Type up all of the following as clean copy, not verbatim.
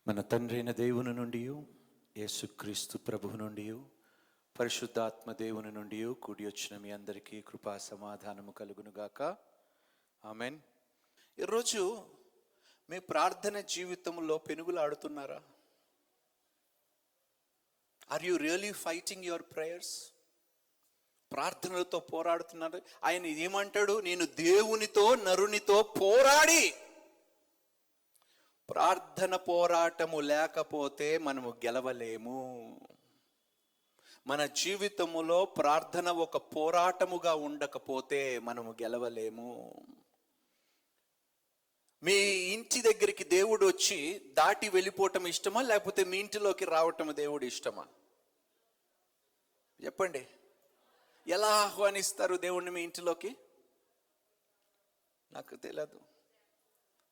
మన తండ్రి అయిన దేవుని నుండి, యేసుక్రీస్తు ప్రభువు నుండి, పరిశుద్ధాత్మ దేవుని నుండి కూడి వచ్చిన మీ అందరికీ కృపా సమాధానము కలుగునుగాక. ఆమెన్. ఈరోజు మీ ప్రార్థన జీవితంలో పెనుగులాడుతున్నారా? Are you really fighting your prayers? ప్రార్థనలతో పోరాడుతున్నారు. ఆయన ఏమంటాడు? నేను దేవునితో నరునితో పోరాడి. ప్రార్థన పోరాటము లేకపోతే మనము గెలవలేము. మన జీవితములో ప్రార్థన ఒక పోరాటముగా ఉండకపోతే మనము గెలవలేము. మీ ఇంటి దగ్గరికి దేవుడు వచ్చి దాటి వెళ్ళిపోవటం ఇష్టమా, లేకపోతే మీ ఇంటిలోకి రావటం దేవుడు ఇష్టమా? చెప్పండి. ఎలా ఆహ్వానిస్తారు దేవుణ్ణి మీ ఇంటిలోకి? నాకు తెలియదు.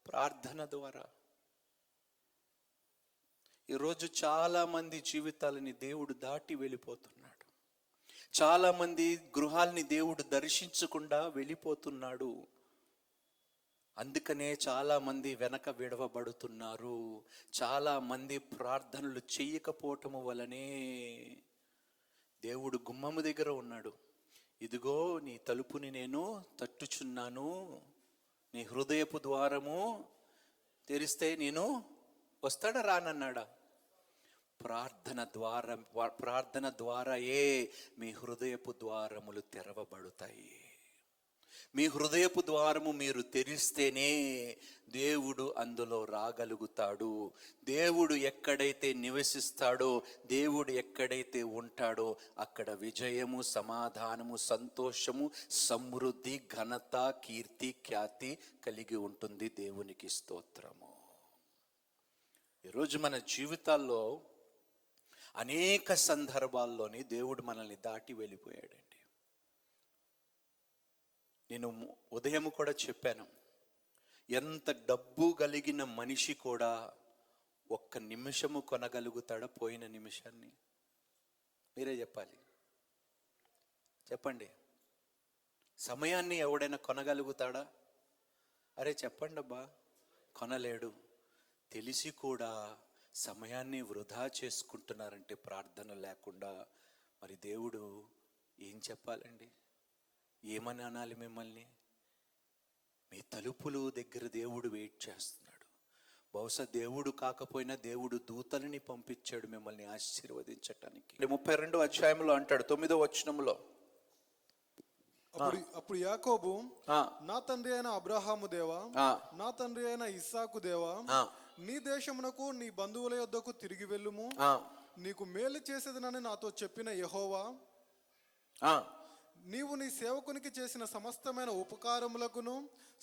ప్రార్థన ద్వారా. ఈరోజు చాలామంది జీవితాలని దేవుడు దాటి వెళ్ళిపోతున్నాడు. చాలామంది గృహాలని దేవుడు దర్శించకుండా వెళ్ళిపోతున్నాడు. అందుకనే చాలామంది వెనక విడవబడుతున్నారు. చాలామంది ప్రార్థనలు చెయ్యకపోవటము వలనే దేవుడు గుమ్మము దగ్గర ఉన్నాడు. ఇదిగో నీ తలుపుని నేను తట్టుచున్నాను, నీ హృదయపు ద్వారము తెరిస్తే నేను వస్తాడా రానన్నాడా? ప్రార్థన ద్వారాయే మీ హృదయపు ద్వారములు తెరవబడతాయి. మీ హృదయపు ద్వారము మీరు తెరిస్తేనే దేవుడు అందులో రాగలుగుతాడు. దేవుడు ఎక్కడైతే నివసిస్తాడో, దేవుడు ఎక్కడైతే ఉంటాడో అక్కడ విజయము, సమాధానము, సంతోషము, సమృద్ధి, ఘనత, కీర్తి, ఖ్యాతి కలిగి ఉంటుంది. దేవునికి స్తోత్రము. ఈరోజు మన జీవితాల్లో అనేక సందర్భాల్లోని దేవుడు మనల్ని దాటి వెళ్ళిపోయాడండి. నేను ఉదయం కూడా చెప్పాను, ఎంత డబ్బు కలిగిన మనిషి కూడా ఒక్క నిమిషము కొనగలుగుతాడా? పోయిన నిమిషాన్ని మీరే చెప్పాలి. చెప్పండి. సమయాన్ని ఎవడైనా కొనగలుగుతాడా? అరే చెప్పండి అబ్బా. కొనలేడు. తెలిసి కూడా సమయాన్ని వృధా చేసుకుంటున్నారంటే ప్రార్థన లేకుండా. మరి దేవుడు ఏం చెప్పాలండి? ఏమని అనాలి మిమ్మల్ని? మీ తలుపులు దగ్గర దేవుడు వెయిట్ చేస్తున్నాడు. బహుశా దేవుడు కాకపోయినా దేవుడు దూతలని పంపించాడు మిమ్మల్ని ఆశీర్వదించటానికి. 32వ అధ్యాయంలో అంటాడు, 9వ వచనంలో, అప్పుడు యాకోబు, నా తండ్రి అయిన అబ్రహాము దేవా, నా తండ్రి అయిన ఇస్సాకు దేవా, నీ దేశమునకు నీ బంధువుల యొద్దకు తిరిగి వెళ్ళుము, నీకు మేలు చేసేదనని నాతో చెప్పిన యెహోవా, నీవు నీ సేవకునికి చేసిన సమస్తమైన ఉపకారములకును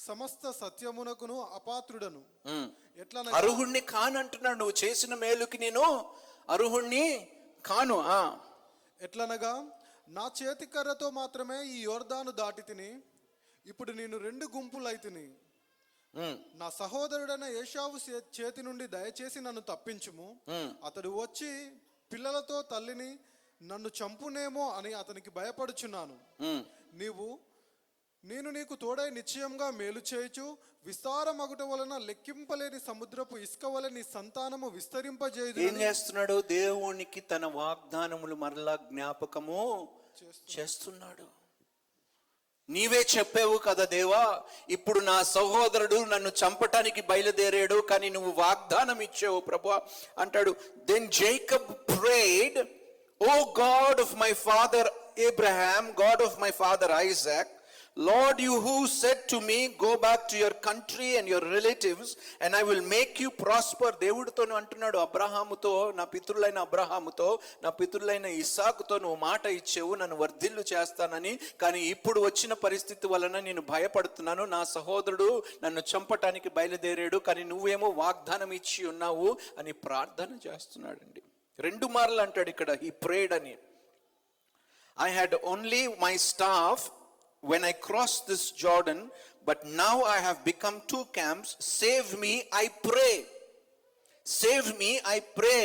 సమస్త సత్యమునకును అపాత్రుడను. ఎట్లా అర్హుణ్ణి కానంటున్నాడు. నువ్వు చేసిన మేలుకి నేను అర్హుణ్ణి కాను. ఎట్లనగా నా చేతికర్రతో మాత్రమే ఈ యోర్దాను దాటి తిని, ఇప్పుడు నేను 2 గుంపులైతిని. నా సహోదరుడైన ఏశావు చేతి నుండి దయచేసి నన్ను తప్పించుము. అతడు వచ్చి పిల్లలతో తల్లిని నన్ను చంపునేమో అని అతనికి భయపడుచున్నాను. నేను నీకు తోడై నిశ్చయంగా మేలు చేయుచు, విస్తారమగుట వలన లెక్కింపలేని సముద్రపు ఇసుక వలె నీ సంతానము విస్తరింపజేయదు. ఏం చేస్తున్నాడు? దేవునికి తన వాగ్దానములు మరలా జ్ఞాపకము చేస్తున్నాడు. నీవే చెప్పావు కదా దేవా, ఇప్పుడు నా సహోదరుడు నన్ను చంపటానికి బయలుదేరాడు, కానీ నువ్వు వాగ్దానం ఇచ్చావు ప్రభువా అంటాడు. Then Jacob prayed, oh God of my father Abraham, God of my father Isaac, Lord, you who said to me, go back to your country and your relatives and I will make you prosper. దేవుడితో అంటున్నాడు అబ్రహాముతో, నా పితరులైన అబ్రహాముతో, నా పితరులైన ఇస్సాకుతో నువ్వు మాట ఇచ్చావు, నన్ను వర్ధిల్లు చేస్తానని. కానీ ఇప్పుడు వచ్చిన పరిస్థితి వలన నేను భయపడుతున్నాను. నా సహోదరుడు నన్ను చంపటానికి బయలుదేరాడు, కానీ నువ్వేమో వాగ్దానం ఇచ్చి ఉన్నావు అని ప్రార్థన చేస్తున్నాడండి. 2 మార్లు అంటాడు ఇక్కడ ఈ ప్రేడ్ అని. I had only my staff when I crossed this Jordan, but now I have become 2 camps. Save me, I pray. Save me, I pray,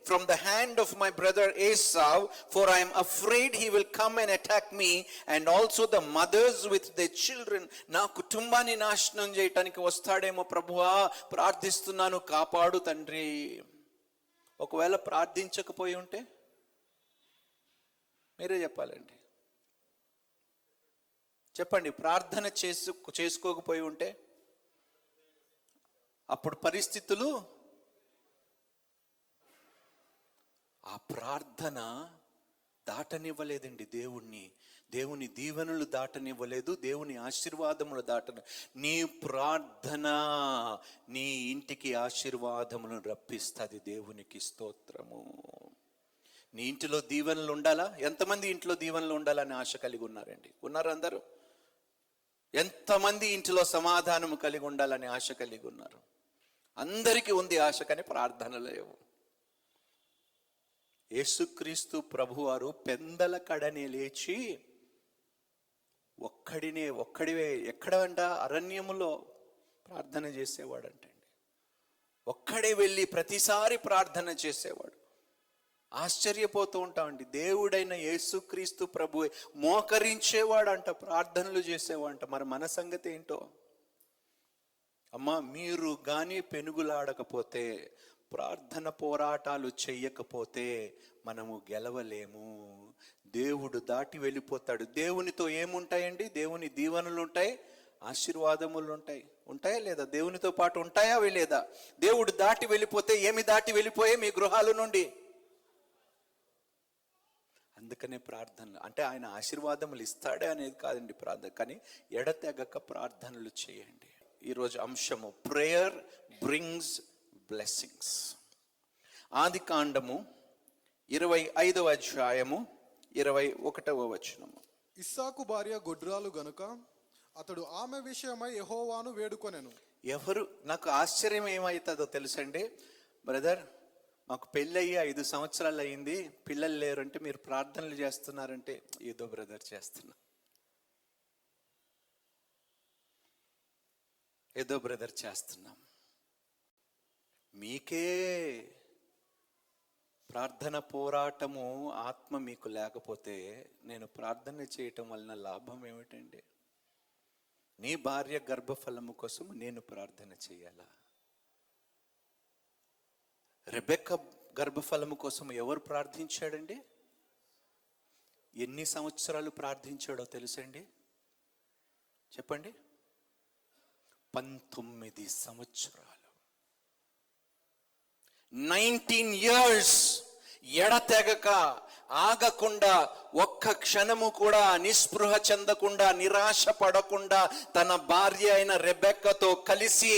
from the hand of my brother Esau, for I am afraid he will come and attack me, and also the mothers with their children. నా కుటుంబాన్ని నాశనం చేయటానికి వస్తాడేమో ప్రభువా, ప్రార్థిస్తున్నాను, కాపాడు తండ్రి. ఒకవేళ ప్రార్థించకపోయి ఉంటే మీరే చెప్పాలండి. చెప్పండి, ప్రార్థన చేసుకోకపోయి ఉంటే అప్పుడు పరిస్థితులు, ఆ ప్రార్థన దాటనివ్వలేదండి దేవుని దీవెనలు దాటనివ్వలేదు, దేవుని ఆశీర్వాదములు నీ ప్రార్థన నీ ఇంటికి ఆశీర్వాదములను రప్పిస్తుంది. దేవునికి స్తోత్రము. నీ ఇంటిలో దీవెనలు ఉండాలా? ఎంతమంది ఇంట్లో దీవెనలు ఉండాలని ఆశ కలిగి ఉన్నారండి? ఉన్నారు అందరూ? ఎంతమంది ఇంటిలో సమాధానము కలిగి ఉండాలని ఆశ కలిగి ఉన్నారు? అందరికీ ఉంది ఆశ, కానీ ప్రార్థన లేవు. యేసుక్రీస్తు ప్రభువారు పెందల కడనే లేచి ఒక్కడివే ఎక్కడంట అరణ్యములో ప్రార్థన చేసేవాడంటండి. ఒక్కడే వెళ్ళి ప్రతిసారి ప్రార్థన చేసేవాడు. ఆశ్చర్యపోతూ ఉంటామండి. దేవుడైన యేసుక్రీస్తు ప్రభు మోకరించేవాడంట, ప్రార్థనలు చేసేవాడంట. మరి మన సంగతి ఏంటో? అమ్మా, మీరు కానీ పెనుగులాడకపోతే, ప్రార్థన పోరాటాలు చెయ్యకపోతే మనము గెలవలేము. దేవుడు దాటి వెళ్ళిపోతాడు. దేవునితో ఏముంటాయండి? దేవుని దీవెనలు ఉంటాయి, ఆశీర్వాదములు ఉంటాయా లేదా? దేవునితో పాటు ఉంటాయా లేదా? దేవుడు దాటి వెళ్ళిపోతే ఏమి దాటి వెళ్ళిపోయే మీ గృహాల నుండి? అందుకనే ప్రార్థనలు అంటే ఆయన ఆశీర్వాదములు ఇస్తాడే అనేది కాదండి ప్రార్థన, కానీ ఎడతెగక ప్రార్థనలు చేయండి. ఈరోజు అంశము ప్రేయర్ బ్రింగ్స్ బ్లెస్సింగ్స్. ఆదికాండము 25వ అధ్యాయము 21వ వచనము. ఇస్సాకు భార్య గొడ్రాలు గనుక అతడు ఆమె విషయమై యెహోవాను వేడుకొనెను. ఎవరు? నాకు ఆశ్చర్యం ఏమవుతుందో తెలుసండి బ్రదర్, మాకు పెళ్ళయ్యి 5 సంవత్సరాలు అయింది, పిల్లలు లేరు అంటే మీరు ప్రార్థనలు చేస్తున్నారంటే, ఏదో బ్రదర్ చేస్తున్నాం, ఏదో బ్రదర్ చేస్తున్నాం. మీకే ప్రార్థన పోరాటము ఆత్మ మీకు లేకపోతే నేను ప్రార్థన చేయటం వలన లాభం ఏమిటండి? నీ భార్య గర్భఫలము కోసం నేను ప్రార్థన చేయాలా? రెబెక్క గర్భఫలము కోసం ఎవరు ప్రార్థించాడండి? ఎన్ని సంవత్సరాలు ప్రార్థించాడో తెలుసండి? చెప్పండి. 19 సంవత్సరాలు, 19 years ఎడతెగక ఆగకుండా, ఒక్క క్షణము కూడా నిస్పృహ చెందకుండా, నిరాశ పడకుండా తన భార్య అయిన రెబెక్కతో కలిసి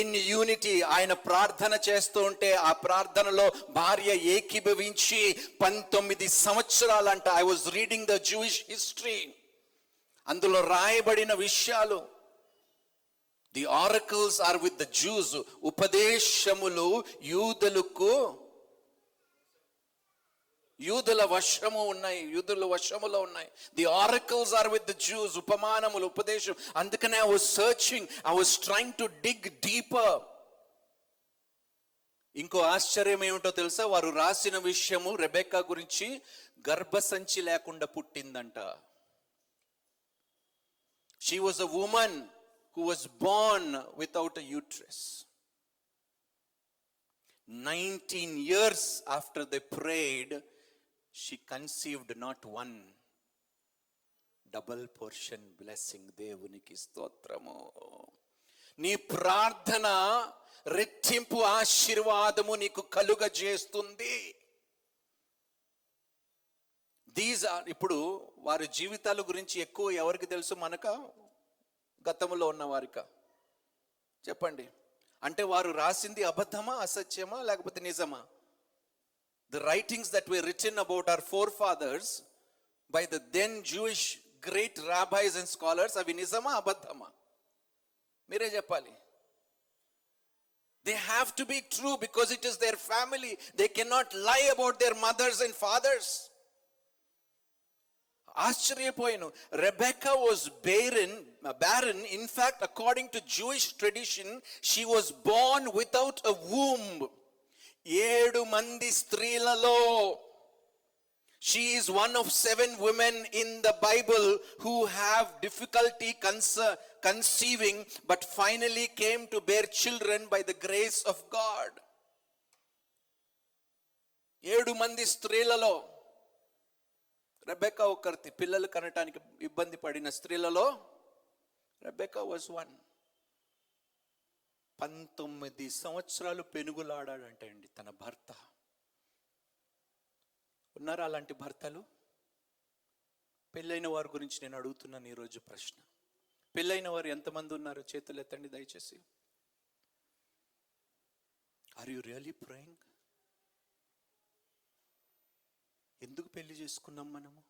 ఇన్ యూనిటీ ఆయన ప్రార్థన చేస్తూ ఉంటే, ఆ ప్రార్థనలో భార్య ఏకీభవించి 19 సంవత్సరాలంట. I was reading the Jewish history. అందులో రాయబడిన విషయాలు, the oracles are with the Jews. ఉపదేశములు యూదుల వశములో ఉన్నాయి. The oracles are with the Jews. ఉపమానములు, ఉపదేశం. అందుకనే I was searching, I was trying to dig deeper. ఇంకో ఆశ్చర్యం ఏమిటో తెలుసా? వారు రాసిన విషయము రెబెక్కా గురించి గర్భసంచి లేకుండా పుట్టిందంట. She was a woman who was born without a uterus. 19 years after they prayed, she conceived not one, double portion blessing. దేవునికి స్తోత్రము. నీ ప్రార్థన రెట్టింపు ఆశీర్వాదము నీకు కలుగజేస్తుంది. దీస్ ఆర్, ఇప్పుడు వారి జీవితాల గురించి ఎక్కువ ఎవరికి తెలుసు? మనక, గతంలో ఉన్న వారిక? చెప్పండి. అంటే వారు రాసింది అబద్ధమా, అసత్యమా, లేకపోతే నిజమా? The writings that were written about our forefathers by the then Jewish great rabbis and scholars, అవి నిజమా, అబద్ధమా? మీరే చెప్పాలి. They have to be true because it is their family. They cannot lie about their mothers and fathers. ఆశ్చర్యపోయాను. Rebecca was barren. In fact, according to Jewish tradition, she was born without a womb. 7 మంది స్త్రీలలో she is one of 7 women in the Bible who have difficulty conceiving, but finally came to bear children by the grace of God. 7 మంది స్త్రీలలో Rebecca ఒకరితి. పిల్లలు కనటానికి ఇబ్బంది పడిన స్త్రీలలో Rebecca was one. 19 సంవత్సరాలు పెనుగులాడాడంటే అండి తన భర్త. ఉన్నారా అలాంటి భర్తలు? పెళ్ళైన వారి గురించి నేను అడుగుతున్నాను ఈరోజు ప్రశ్న. పెళ్ళైన వారు ఎంతమంది ఉన్నారు? చేతులు ఎత్తండి దయచేసి. Are you really praying? ఎందుకు పెళ్లి చేసుకున్నాం మనము?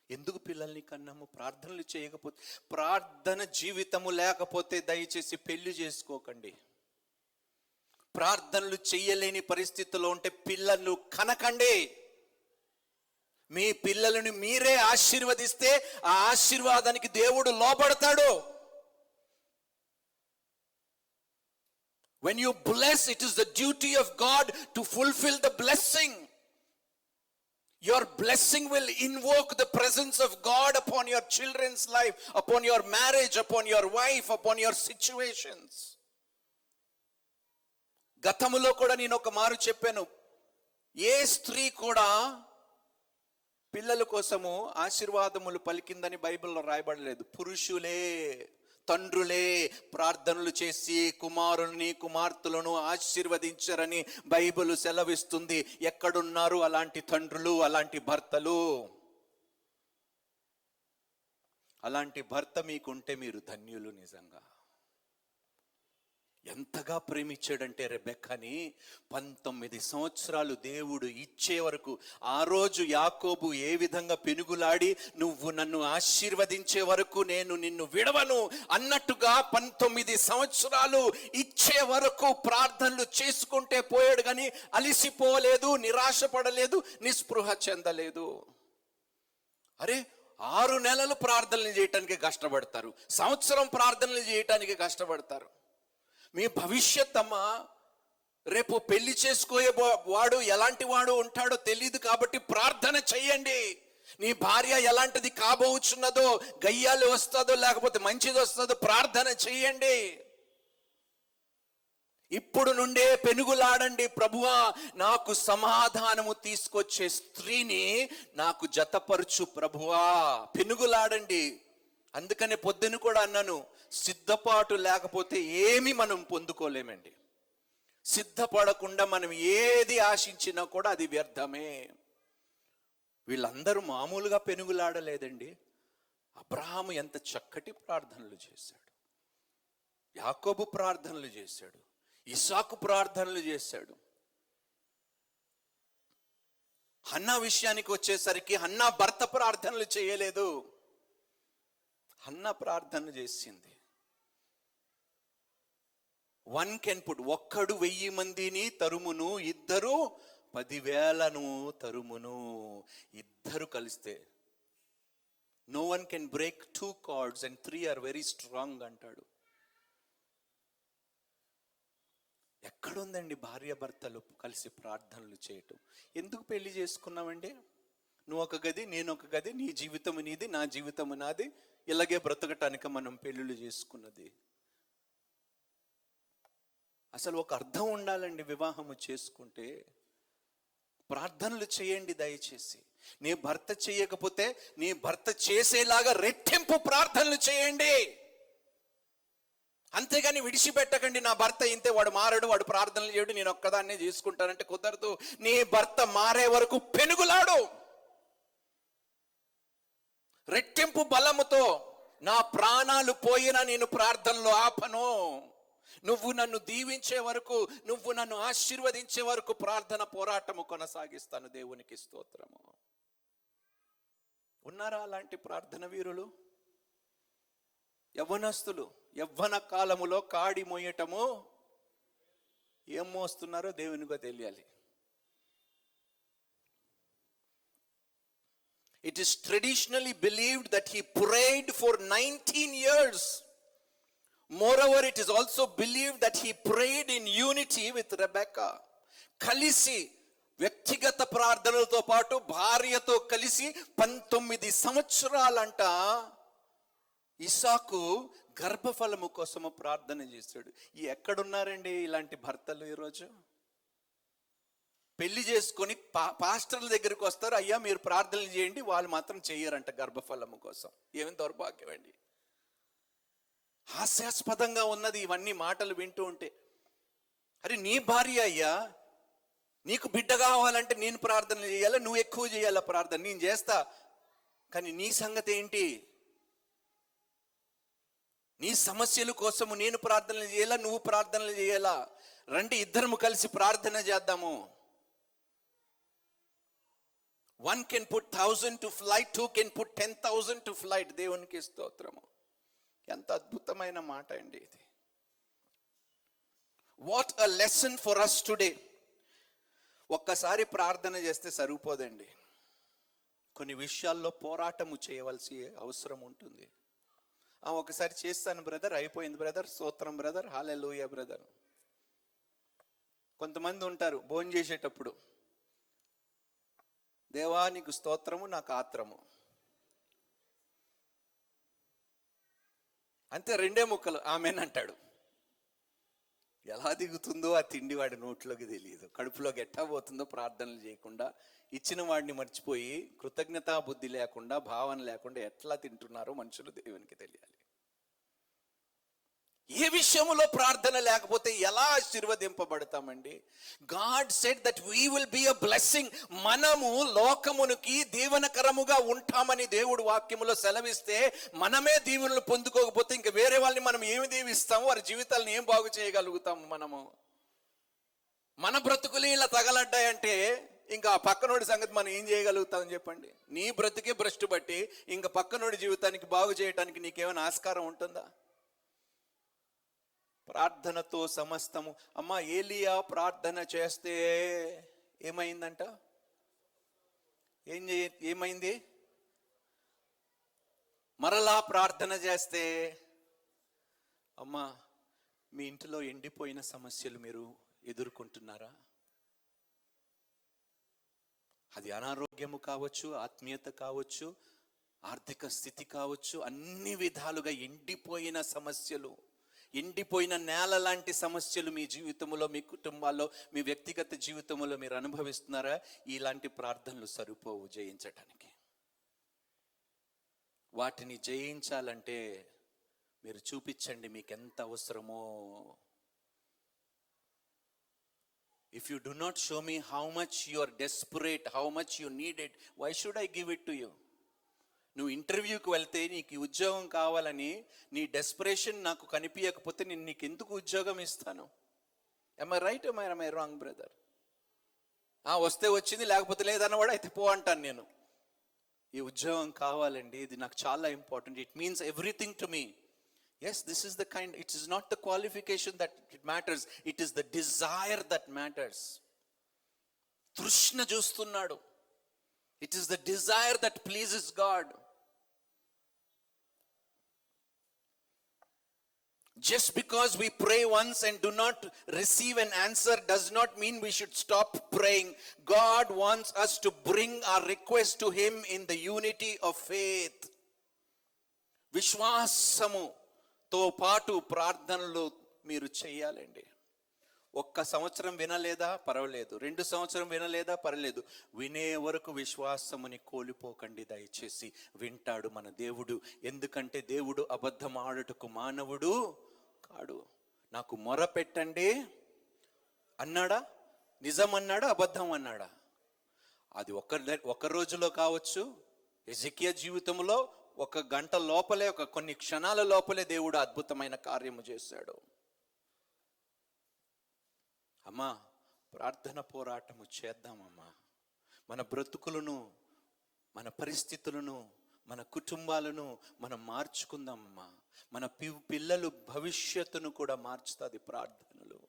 ఎందుకు పిల్లల్ని కన్నాము? ప్రార్థనలు చేయకపోతే, ప్రార్థన జీవితము లేకపోతే దయచేసి పెళ్లి చేసుకోకండి. ప్రార్థనలు చెయ్యలేని పరిస్థితుల్లో ఉంటే పిల్లలు కనకండి. మీ పిల్లలను మీరే ఆశీర్వదిస్తే ఆ ఆశీర్వాదానికి దేవుడు లోబడతాడు. When you bless, it is the duty of God to fulfill the blessing. Your blessing will invoke the presence of God upon your children's life, upon your marriage, upon your wife, upon your situations. గతములో కూడా నేను ఒక మారు చెప్పాను, ఏ స్త్రీ కూడా పిల్లల కోసము ఆశీర్వాదములు పలికిందని బైబిల్లో రాయబడలేదు. పురుషులే, తండ్రులే ప్రార్థనలు చేసి కుమారుని కుమార్తెలను ఆశీర్వదించరని బైబిల్ సెలవిస్తుంది. ఎక్కడున్నారు అలాంటి తండ్రులు, అలాంటి భర్తలు? అలాంటి భర్త మీకుంటే మీరు ధన్యులు. నిజంగా ఎంతగా ప్రేమించాడంటే రెబెక్కని 19 సంవత్సరాలు దేవుడు ఇచ్చే వరకు. ఆ రోజు యాకోబు ఏ విధంగా పెనుగులాడి నువ్వు నన్ను ఆశీర్వదించే వరకు నేను నిన్ను విడవను అన్నట్టుగా 19 సంవత్సరాలు ఇచ్చే వరకు ప్రార్థనలు చేసుకుంటే పోయాడు. కానీ అలిసిపోలేదు, నిరాశపడలేదు, నిస్పృహ చెందలేదు. అరే 6 నెలలు ప్రార్థనలు చేయటానికి కష్టపడతారు, సంవత్సరం ప్రార్థనలు చేయటానికి కష్టపడతారు. మీ భవిష్యత్ అమ్మా, రేపు పెళ్లి చేసుకోయే వాడు ఎలాంటి వాడు ఉంటాడో తెలియదు. కాబట్టి ప్రార్థన చెయ్యండి. నీ భార్య ఎలాంటిది కాబోచున్నదో, గయ్యాలు వస్తుందో లేకపోతే మంచిది వస్తుందో ప్రార్థన చెయ్యండి. ఇప్పుడు నుండే పెనుగులాడండి, ప్రభువా నాకు సమాధానము తీసుకొచ్చే స్త్రీని నాకు జతపరచు ప్రభువా. పెనుగులాడండి. అందుకనే పొద్దున కూడా అన్నాను, సిద్ధపాటు లేకపోతే ఏమి మనం పొందుకోలేమండి. సిద్ధపడకుండా మనం ఏది ఆశించినా కూడా అది వ్యర్థమే. వీళ్ళందరూ మామూలుగా పెనుగులాడలేదండి. అబ్రహాము ఎంత చక్కటి ప్రార్థనలు చేశాడు, యాకోబు ప్రార్థనలు చేశాడు, ఇస్సాకు ప్రార్థనలు చేశాడు. హన్నా విషయానికి వచ్చేసరికి హన్నా భర్త ప్రార్థనలు చేయలేదు, హన్నా ప్రార్థన చేసింది. వన్ కెన్ పుట్, ఒక్కడు 1000 మందిని తరుమును, ఇద్దరు 10,000ను తరుమును. ఇద్దరు కలిస్తే no one can break 2 cords and 3 are very strong అంటాడు. ఎక్కడుందండి భార్య భర్తలు కలిసి ప్రార్థనలు చేయటం? ఎందుకు పెళ్లి చేసుకున్నామండి? నువ్వు ఒక గది, నేను ఒక గది, నీ జీవితము నీది, నా జీవితము నాది, ఇలాగే బ్రతకటానికి మనం పెళ్ళిళ్ళు చేసుకున్నది. అసలు ఒక అర్థం ఉండాలండి వివాహము చేసుకుంటే. ప్రార్థనలు చేయండి దయచేసి. నీ భర్త చేయకపోతే నీ భర్త చేసేలాగా రెట్టింపు ప్రార్థనలు చేయండి. అంతేగాని విడిచిపెట్టకండి, నా భర్త ఇంతే, వాడు మారడు, వాడు ప్రార్థనలు చేయడు, నేను ఒక్కదాన్నే చేసుకుంటానంటే కుదరదు. నీ భర్త మారే వరకు పెనుగులాడు. రెట్టింపు బలముతో, నా ప్రాణాలు పోయినా నేను ప్రార్థనలో ఆపను, నువ్వు నన్ను దీవించే వరకు, నువ్వు నన్ను ఆశీర్వదించే వరకు ప్రార్థన పోరాటము కొనసాగిస్తాను. దేవునికి స్తోత్రము. ఉన్నారా అలాంటి ప్రార్థన వీరులు? యవ్వనస్తులు యవ్వన కాలములో కాడి మోయటము, ఏం మోస్తున్నారో దేవునికో తెలియాలి. It is traditionally believed that he prayed for 19 years. Moreover, it is also believed that he prayed in unity with Rebecca. కలిసి వ్యక్తిగత ప్రార్థనలతో పాటు భార్యతో కలిసి 19 సంవత్సరాలంట ఇస్సాకు గర్భఫలము కోసము ప్రార్థన చేశాడు. ఎక్కడున్నారండి ఇలాంటి భర్తలు ఈరోజు? పెళ్లి చేసుకొని పాస్టర్ల దగ్గరికి వస్తారు, అయ్యా మీరు ప్రార్థనలు చేయండి, వాళ్ళు మాత్రం చెయ్యరంట గర్భఫలము కోసం. ఏమి దౌర్భాగ్యం అండి. హాస్యాస్పదంగా ఉన్నది ఇవన్నీ మాటలు వింటూ ఉంటే. అరే నీ భార్య అయ్యా, నీకు బిడ్డ కావాలంటే నేను ప్రార్థన చేయాలా, నువ్వు ఎక్కువ చేయాలా ప్రార్థన, నేను చేస్తా, కానీ నీ సంగతి ఏంటి? నీ సమస్యల కోసము నేను ప్రార్థనలు చేయాలా, నువ్వు ప్రార్థనలు చేయాలా? రండి ఇద్దరము కలిసి ప్రార్థన చేద్దాము. 1 can put 1,000 to flight, 2 can put 10,000 to flight. దేవునికి స్తోత్రము. ఎంత అద్భుతమైన మాట అండి ఇది. What a lesson for us today. ఒక్కసారి ప్రార్థన చేస్తే సరిపోదండి, కొన్ని విషయాల్లో పోరాటము చేయవలసి అవసరం ఉంటుంది. ఒకసారి చేస్తాను బ్రదర్, అయిపోయింది బ్రదర్, స్తోత్రం బ్రదర్, హల్లెలూయా బ్రదర్. కొంతమంది ఉంటారు భోజనం చేసేటప్పుడు, దేవా నీకు స్తోత్రము నాకు ఆత్రము, అంతే, రెండే ముక్కలు ఆమెన్ అంటాడు. ఎలా దిగుతుందో ఆ తిండి వాడి నోట్లోకి తెలియదు, కడుపులోకి ఎట్టా పోతుందో ప్రార్థనలు చేయకుండా, ఇచ్చిన వాడిని మర్చిపోయి కృతజ్ఞతా బుద్ధి లేకుండా, భావన లేకుండా ఎట్లా తింటున్నారో మనుషులు దేవునికి తెలియాలి. ఏ విషయంలో ప్రార్థన లేకపోతే ఎలా ఆశీర్వదింపబడతామండి? God said that we will be a blessing. మనము లోకమునికి దీవెనకరముగా ఉంటామని దేవుడు వాక్యములో సెలవిస్తే, మనమే దీవెనలు పొందుకోకపోతే ఇంక వేరే వాళ్ళని మనం ఏమి దీవిస్తాము? వారి జీవితాలను ఏం బాగు చేయగలుగుతాము? మనము మన బ్రతుకులు ఇలా తగలడ్డాయంటే ఇంకా ఆ పక్కనోడి సంగతి మనం ఏం చేయగలుగుతాం చెప్పండి? నీ బ్రతుకే భ్రష్టు బట్టి ఇంకా పక్కనోడి జీవితానికి బాగు చేయడానికి నీకేమైనా ఆస్కారం ఉంటుందా? ప్రార్థనతో సమస్తము. అమ్మ ఏలియా ప్రార్థన చేస్తే ఏమైందంట? ఏమైంది? మరలా ప్రార్థన చేస్తే, అమ్మ మీ ఇంటిలో ఎండిపోయిన సమస్యలు మీరు ఎదుర్కొంటున్నారా? అది అనారోగ్యము కావచ్చు, ఆత్మీయత కావచ్చు, ఆర్థిక స్థితి కావచ్చు, అన్ని విధాలుగా ఎండిపోయిన సమస్యలు, ఎండిపోయిన నేల లాంటి సమస్యలు మీ జీవితంలో, మీ కుటుంబాల్లో, మీ వ్యక్తిగత జీవితంలో మీరు అనుభవిస్తున్నారా? ఇలాంటి ప్రార్థనలు సరిపోవు జయించటానికి. వాటిని జయించాలంటే మీరు చూపించండి మీకు ఎంత అవసరమో. If you do not show me how much you are desperate, how much you need it, why should I give it to you? నువ్వు ఇంటర్వ్యూకి వెళ్తే నీకు ఉద్యోగం కావాలని నీ డెస్పరేషన్ నాకు కనిపించకపోతే నేను నీకు ఎందుకు ఉద్యోగం ఇస్తాను? am I right, am I wrong brother? వస్తే వచ్చింది, లేకపోతే లేదన్నవాడు అయితే పో అంటాను నేను. ఈ ఉద్యోగం కావాలండి, ఇది నాకు చాలా important, it means everything to me. Yes, this is the kind, it is not the qualification that it matters, it is the desire that matters. తృష్ణ చూస్తున్నాడు. It is the desire that pleases God. Just because we pray once and do not receive an answer does not mean we should stop praying. God wants us to bring our request to Him in the unity of faith. విశ్వాసము తో పాటు ప్రార్థనలు మీరు చేయాలండి. ఒక్క సంవత్సరం వినలేదా పర్వాలేదు, 2 సంవత్సరం వినలేదా పర్వాలేదు, వినే వరకు విశ్వాసముని కోల్పోకండి దయచేసి. వింటాడు మన దేవుడు, ఎందుకంటే దేవుడు అబద్ధం ఆడుటకు మానవుడు కాడు. నాకు మొర పెట్టండి అన్నాడా? నిజం అన్నాడా? అబద్ధం అన్నాడా? అది ఒక రోజులో కావచ్చు. హెజెకియా జీవితంలో 1 గంట లోపలే, కొన్ని క్షణాల లోపలే దేవుడు అద్భుతమైన కార్యము చేశాడు. అమ్మా ప్రార్థన పోరాటము చేద్దామమ్మా. మన బ్రతుకులను, మన పరిస్థితులను, మన కుటుంబాలను మనం మార్చుకుందామమ్మా. మన పిల్లలు భవిష్యత్తును కూడా మార్చుతుంది ప్రార్థనలు.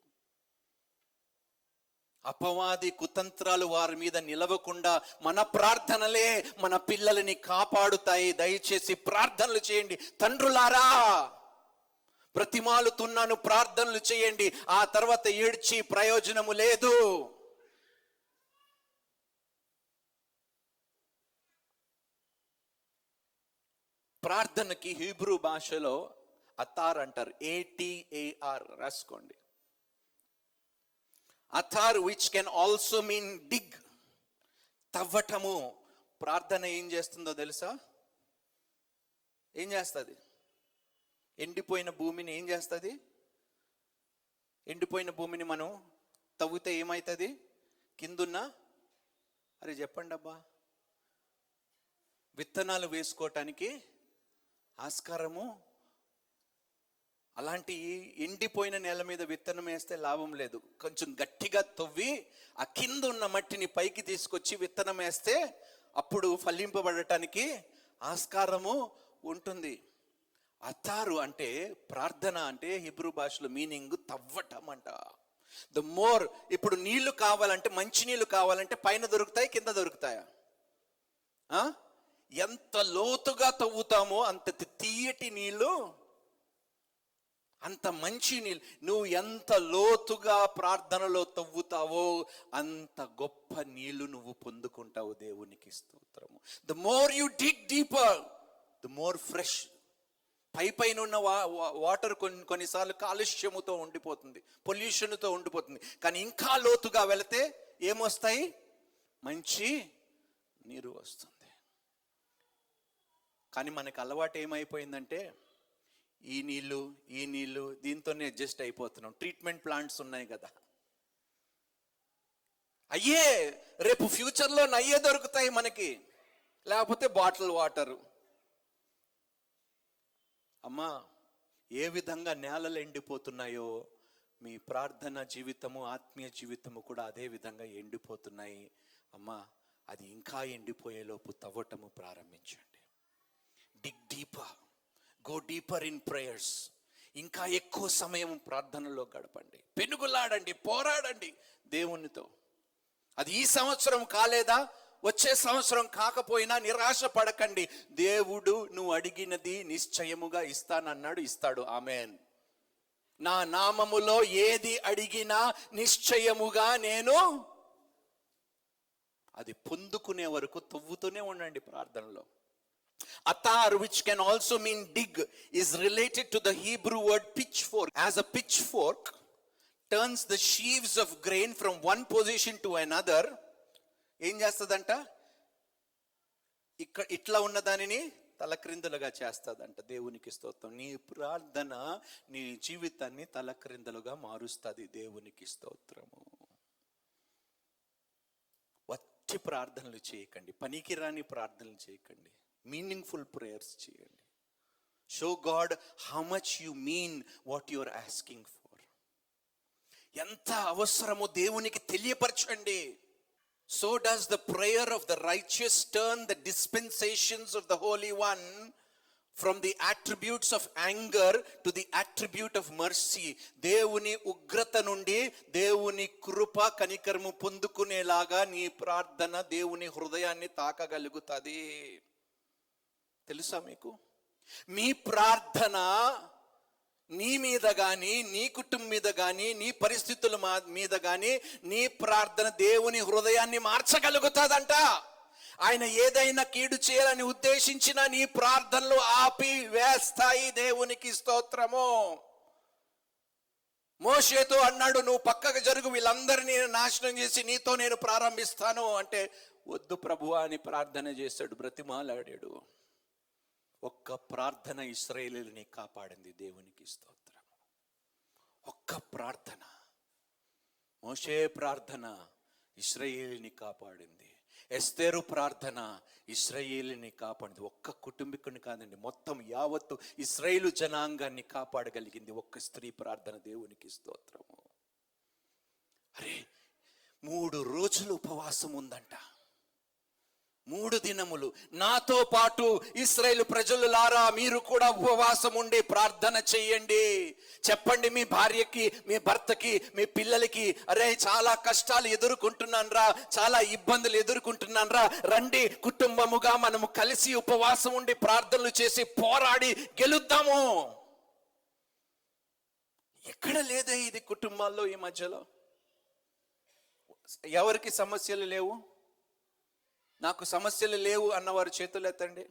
అపవాది కుతంత్రాలు వారి మీద నిలవకుండా మన ప్రార్థనలే మన పిల్లలని కాపాడుతాయి. దయచేసి ప్రార్థనలు చేయండి తండ్రులారా. బ్రతిమాలుతున్నాను, ప్రార్థనలు చేయండి. ఆ తర్వాత ఏడ్చి ప్రయోజనము లేదు. ప్రార్థనకి హీబ్రూ భాషలో అతార్ అంటారు, ATAR రాసుకోండి. అథార్ విచ్ కెన్ ఆల్సో మీన్ డిగ్, తవ్వటము. ప్రార్థన ఏం చేస్తుందో తెలుసా? ఏం చేస్తుంది? ఎండిపోయిన భూమిని ఏం చేస్తుంది? ఎండిపోయిన భూమిని మనం తవ్వితే ఏమవుతుంది? కిందున్న, అరే చెప్పండి అబ్బా, విత్తనాలు వేసుకోవటానికి ఆస్కారము. అలాంటి ఎండిపోయిన నేల మీద విత్తనం వేస్తే లాభం లేదు. కొంచెం గట్టిగా తవ్వి ఆ కింద ఉన్న మట్టిని పైకి తీసుకొచ్చి విత్తనం వేస్తే అప్పుడు ఫలింపబడటానికి ఆస్కారము ఉంటుంది. అతారు అంటే, ప్రార్థన అంటే హిబ్రూ భాషలో మీనింగ్ తవ్వటం అంట. ద మోర్, ఇప్పుడు నీళ్లు కావాలంటే, మంచి నీళ్లు కావాలంటే పైన దొరుకుతాయి, కింద దొరుకుతాయా? ఎంత లోతుగా తవ్వుతామో అంత తీయటి నీళ్లు, అంత మంచి నీళ్ళు. నువ్వు ఎంత లోతుగా ప్రార్థనలో తవ్వుతావో అంత గొప్ప నీళ్లు నువ్వు పొందుకుంటావు. దేవునికి స్తోత్రము. The more you dig deeper, the more fresh. పైన ఉన్న వాటర్ కొన్నిసార్లు కాలుష్యముతో ఉండిపోతుంది, పొల్యూషన్తో ఉండిపోతుంది. కానీ ఇంకా లోతుగా వెళితే ఏమొస్తాయి? మంచి నీరు వస్తుంది. కానీ మనకు అలవాటు ఏమైపోయిందంటే, ఈ నీళ్ళు దీంతోనే అడ్జస్ట్ అయిపోతున్నాం. ట్రీట్మెంట్ ప్లాంట్స్ ఉన్నాయి కదా, అయ్యే రేపు ఫ్యూచర్లో అయ్యే దొరుకుతాయి మనకి, లేకపోతే బాటిల్ వాటరు. అమ్మా, ఏ విధంగా నేలలు ఎండిపోతున్నాయో మీ ప్రార్థన జీవితము, ఆత్మీయ జీవితము కూడా అదే విధంగా ఎండిపోతున్నాయి. అమ్మా, అది ఇంకా ఎండిపోయేలోపు తవ్వటము ప్రారంభించండి. Dig deeper, go deeper in prayers. ఇంకా ఎక్కువ సమయం ప్రార్థనలో గడపండి, పెనుగులాడండి, పోరాడండి దేవునితో. అది ఈ సంవత్సరం కాలేదా, వచ్చే సంవత్సరం కాకపోయినా నిరాశ పడకండి. దేవుడు నువ్వు అడిగినది నిశ్చయముగా ఇస్తానన్నాడు, ఇస్తాడు. ఆమేన్. నా నామములో ఏది అడిగినా నిశ్చయముగా నేను, అది పొందుకునే వరకు తవ్వుతూనే ఉండండి ప్రార్థనలో. Atar, which can also mean dig, is related to the Hebrew word pitchfork. As a pitchfork turns the sheaves of grain from one position to another, ఏం చేస్తుందంట? ఇట్లా ఉన్న దానిని తలక్రిందులుగా చేస్తుందంట. దేవునికి స్తోత్రం. నీ ప్రార్థన నీ జీవితాన్ని తలక్రిందులుగా మారుస్తుంది. దేవునికి స్తోత్రము. వట్టి ప్రార్థనలు చేయకండి, పనికిరాని ప్రార్థనలు చేయకండి, మీనింగ్ఫుల్ ప్రేయర్స్ చేయండి. Show God how much you mean what you are asking for. ఎంత అవసరమో దేవునికి తెలియపరచండి. So does the prayer of the righteous turn the dispensations of the Holy One from the attributes of anger to the attribute of mercy. దేవుని ఉగ్రత నుండి దేవుని కృప, కనికరము పొందుకునేలాగా నీ ప్రార్థన దేవుని హృదయాన్ని తాకగలుగుతుంది. తెలుసా మీకు? మీ ప్రార్థన నీ మీద కానీ, నీ కుటుంబం మీద కానీ, నీ పరిస్థితుల మీద కానీ నీ ప్రార్థన దేవుని హృదయాన్ని మార్చగలుగుతుందంట. ఆయన ఏదైనా కీడు చేయాలని ఉద్దేశించిన నీ ప్రార్థనలు ఆపి వేస్తాయి. దేవునికి స్తోత్రము. మోషేతో అన్నాడు, నువ్వు పక్కకు జరుగు, వీళ్ళందరినీ నాశనం చేసి నీతో నేను ప్రారంభిస్తాను అంటే, వద్దు ప్రభువా అని ప్రార్థన చేశాడు, బ్రతిమాలాడాడు. ఒక్క ప్రార్థన ఇశ్రాయేలుని కాపాడింది. దేవునికి స్తోత్రం. ఒక్క ప్రార్థన, మోషే ప్రార్థన ఇశ్రాయేలుని కాపాడింది. ఎస్తేరు ప్రార్థన ఇశ్రాయేలుని కాపాడింది. ఒక్క కుటుంబీకుని కాదండి, మొత్తం యావత్తు ఇశ్రాయేలు జనాంగాన్ని కాపాడగలిగింది ఒక్క స్త్రీ ప్రార్థన. దేవునికి స్తోత్రము. అరే 3 రోజులు ఉపవాసం ఉందంట, 3 దినములు. నాతో పాటు ఇశ్రాయేలు ప్రజలులారా మీరు కూడా ఉపవాసం ఉండి ప్రార్థన చెయ్యండి. చెప్పండి మీ భార్యకి, మీ భర్తకి, మీ పిల్లలకి, అరే చాలా కష్టాలు ఎదుర్కొంటున్నాను రా, చాలా ఇబ్బందులు ఎదుర్కొంటున్నాను రా, రండి కుటుంబముగా మనము కలిసి ఉపవాసం ఉండి ప్రార్థనలు చేసి పోరాడి గెలుద్దాము. ఎక్కడ లేదే ఇది కుటుంబాల్లో ఈ మధ్యలో? ఎవరికి సమస్యలు లేవు? నాకు సమస్యలు లేవు అన్నవారు చేతులు ఎత్తండి.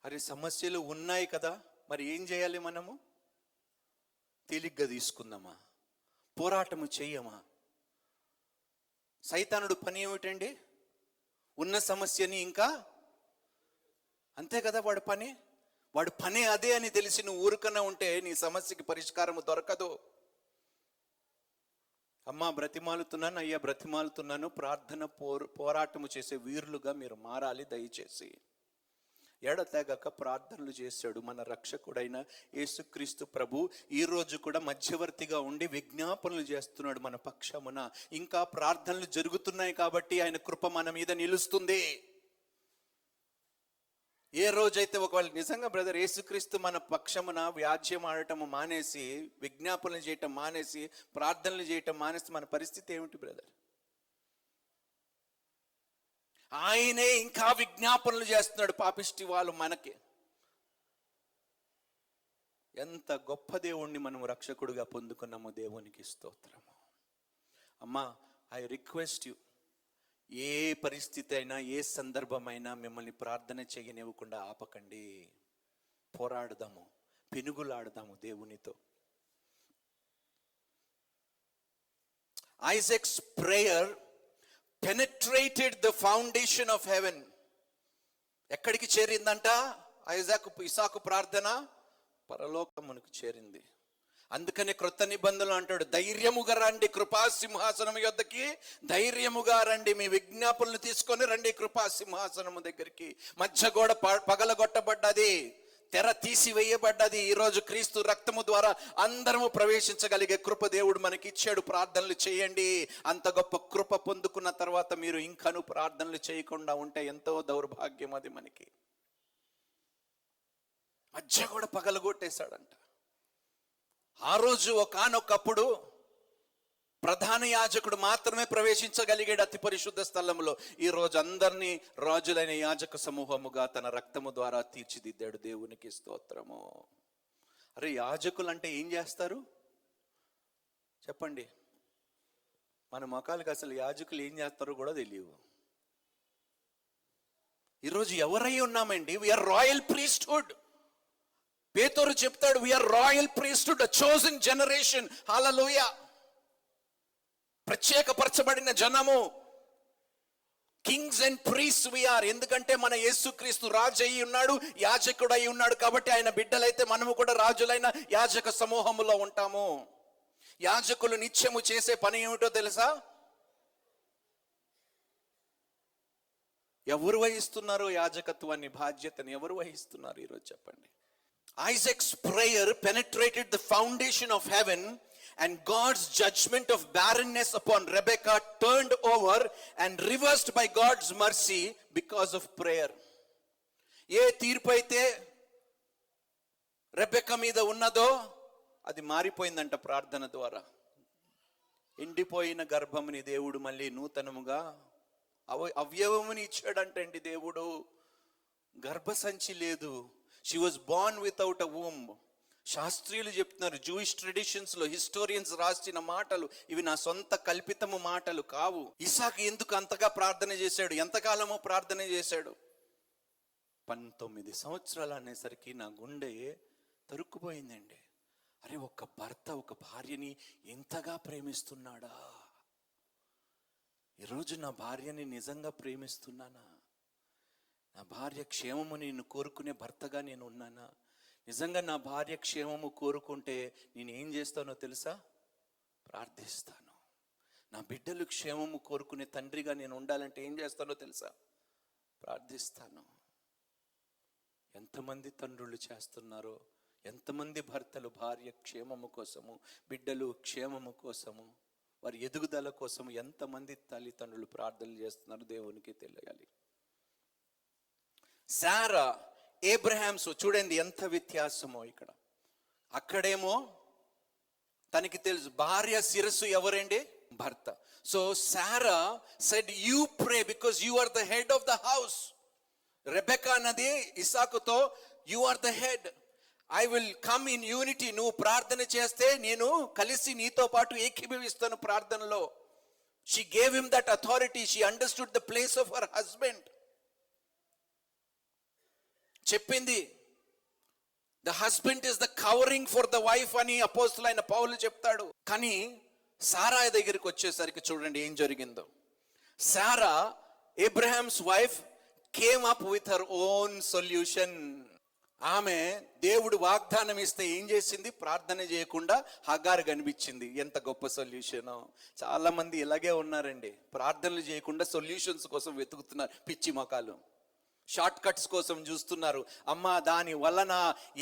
అరే సమస్యలు ఉన్నాయి కదా, మరి ఏం చేయాలి? మనము తేలిగ్గా తీసుకుందామా? పోరాటము చెయ్యమా? సైతానుడు పని ఏమిటండి? ఉన్న సమస్యని ఇంకా అంతే కదా వాడి పని అదే అని తెలిసి నువ్వు ఊరుకన్నా ఉంటే నీ సమస్యకి పరిష్కారం దొరకదు. అమ్మా బ్రతిమాలుతున్నాను, అయ్యా బ్రతిమాలుతున్నాను, ప్రార్థన పోరాటము చేసే వీరులుగా మీరు మారాలి దయచేసి. ఎడతెగక ప్రార్థనలు చేశాడు మన రక్షకుడైన యేసుక్రీస్తు ప్రభు. ఈ రోజు కూడా మధ్యవర్తిగా ఉండి విజ్ఞాపనలు చేస్తున్నాడు మన పక్షమున. ఇంకా ప్రార్థనలు జరుగుతున్నాయి కాబట్టి ఆయన కృప మన మీద నిలుస్తుంది. ఏ రోజైతే ఒకవేళ నిజంగా బ్రదర్ యేసుక్రీస్తు మన పక్షమున వ్యాజ్యం ఆడటం మానేసి, విజ్ఞాపనలు చేయటం మానేసి, ప్రార్థనలు చేయటం మానేసి మన పరిస్థితి ఏమిటి బ్రదర్? ఆయనే ఇంకా విజ్ఞాపనలు చేస్తున్నాడు పాపిష్టి వాళ్ళు మనకి. ఎంత గొప్ప దేవుణ్ణి మనం రక్షకుడుగా పొందుకున్నామో దేవునికి స్తోత్రము. అమ్మా, ఐ రిక్వెస్ట్ యు, ఏ పరిస్థితి అయినా ఏ సందర్భమైనా మిమ్మల్ని ప్రార్థన చేయనివ్వకుండా ఆపకండి. పోరాడదాము, పెనుగులాడదాము దేవునితో. Isaac's prayer penetrated the foundation of heaven. ఎక్కడికి చేరిందంట? ఇసాకు ప్రార్థన పరలోకమునకు చేరింది. అందుకనే క్రొత్త నిబంధనలు అంటాడు, ధైర్యముగా రండి కృపాసింహాసనం యొద్దకి, ధైర్యముగా రండి, మీ విజ్ఞాపనలు తీసుకొని రండి కృపాసింహాసనము దగ్గరికి. మధ్య గోడ పగలగొట్టబడ్డది, తెర తీసివేయబడ్డది. ఈరోజు క్రీస్తు రక్తము ద్వారా అందరము ప్రవేశించగలిగే కృప దేవుడు మనకి ఇచ్చాడు. ప్రార్థనలు చేయండి. అంత గొప్ప కృప పొందుకున్న తర్వాత మీరు ఇంకను ప్రార్థనలు చేయకుండా ఉంటే ఎంతో దౌర్భాగ్యం అది మనకి. మధ్య కూడా పగలగొట్టేశాడంట. ఆ రోజు ఒకానొకప్పుడు ప్రధాన యాజకుడు మాత్రమే ప్రవేశించగలిగాడు అతి పరిశుద్ధ స్థలంలో. ఈ రోజు అందరినీ రాజులైన యాజక సమూహముగా తన రక్తము ద్వారా తీర్చిదిద్దాడు. దేవునికి స్తోత్రము. అరే, యాజకులు అంటే ఏం చేస్తారు చెప్పండి? మన మొఖాలకు అసలు యాజకులు ఏం చేస్తారో కూడా తెలియవు. ఈరోజు ఎవరై ఉన్నామండి? We are royal priesthood. పేతురు చెప్తాడు, we are royal priesthood, a chosen generation. Hallelujah. ప్రత్యేకపరచబడిన జనము, kings and priests we are. ఎందుకంటే మన యేసుక్రీస్తు రాజు అయి ఉన్నాడు, యాజకుడు అయి ఉన్నాడు. కాబట్టి ఆయన బిడ్డలైతే మనము కూడా రాజులైన యాజక సమూహములో ఉంటాము. యాజకులు నిత్యము చేసే పని ఏమిటో తెలుసా? ఎవరు వహిస్తున్నారు యాజకత్వాన్ని, బాధ్యతని ఎవరు వహిస్తున్నారు ఈరోజు చెప్పండి? Isaac's prayer penetrated the foundation of heaven, and God's judgment of barrenness upon Rebekah turned over and reversed by God's mercy because of prayer. ఏ తీర్పు అయితే రెబెకా మీద ఉన్నదో అది మారిపోయిందంట ప్రార్థన ద్వారా. ఎండిపోయిన గర్భముని దేవుడు మళ్ళీ నూతనముగా అవయవముని ఇచ్చాడంటండి దేవుడు. గర్భసంచి లేదు. She was born without a womb. శాస్త్రీయులు చెప్తున్నారు, జూయిష్ ట్రెడిషన్స్ లో హిస్టోరియన్స్ రాసిన మాటలు ఇవి, నా సొంత కల్పితము మాటలు కావు. ఇసాకు ఎందుకు అంతగా ప్రార్థన చేశాడు? ఎంతకాలమో ప్రార్థన చేశాడు? 19 సంవత్సరాలు అనేసరికి నా గుండె తరుక్కుపోయిందండి. అరే, ఒక భర్త ఒక భార్యని ఎంతగా ప్రేమిస్తున్నాడా? ఈరోజు నా భార్యని నిజంగా ప్రేమిస్తున్నానా? నా భార్య క్షేమము నేను కోరుకునే భర్తగా నేను ఉన్నానా? నిజంగా నా భార్య క్షేమము కోరుకుంటే నేను ఏం చేస్తానో తెలుసా? ప్రార్థిస్తాను. నా బిడ్డలు క్షేమము కోరుకునే తండ్రిగా నేను ఉండాలంటే ఏం చేస్తానో తెలుసా? ప్రార్థిస్తాను. ఎంతమంది తండ్రులు చేస్తున్నారో, ఎంతమంది భర్తలు భార్య క్షేమము కోసము, బిడ్డలు క్షేమము కోసము, వారి ఎదుగుదల కోసము ఎంతమంది తల్లిదండ్రులు ప్రార్థనలు చేస్తున్నారు దేవునికి తెలియాలి. సారా, ఏబ్రహామ్స్, చూడండి ఎంత వ్యత్యాసమో ఇక్కడ. అక్కడేమో తనకి తెలుసు భార్య శిరస్సు ఎవరండి? భర్త. So Sarah said, you pray because you are the head of the house. Rebekah అన్నది ఇసాకుతో, you are the head, I will come in unity. నువ్వు ప్రార్థన చేస్తే నేను కలిసి నీతో పాటు ఏకీభవిస్తాను ప్రార్థనలో. She gave him that authority. She understood the place of her husband. చెప్పింది, the husband is the covering for the wife అని అపోస్తలుడైన పౌలు చెప్తాడు. కానీ సారా దగ్గరికి వచ్చేసరికి చూడండి ఏం జరిగిందో. Sarah, Abraham's wife, came up with her own solution. ఆమె దేవుడు వాగ్దానం ఇస్తే ఏం చేసింది? ప్రార్థన చేయకుండా హగారు కనిపించింది. ఎంత గొప్ప సొల్యూషన్! చాలా మంది ఇలాగే ఉన్నారండి, ప్రార్థనలు చేయకుండా సొల్యూషన్స్ కోసం వెతుకుతున్నారు. పిచ్చి మొకాలు షార్ట్ కట్స్ కోసం చూస్తున్నారు. అమ్మా, దాని వలన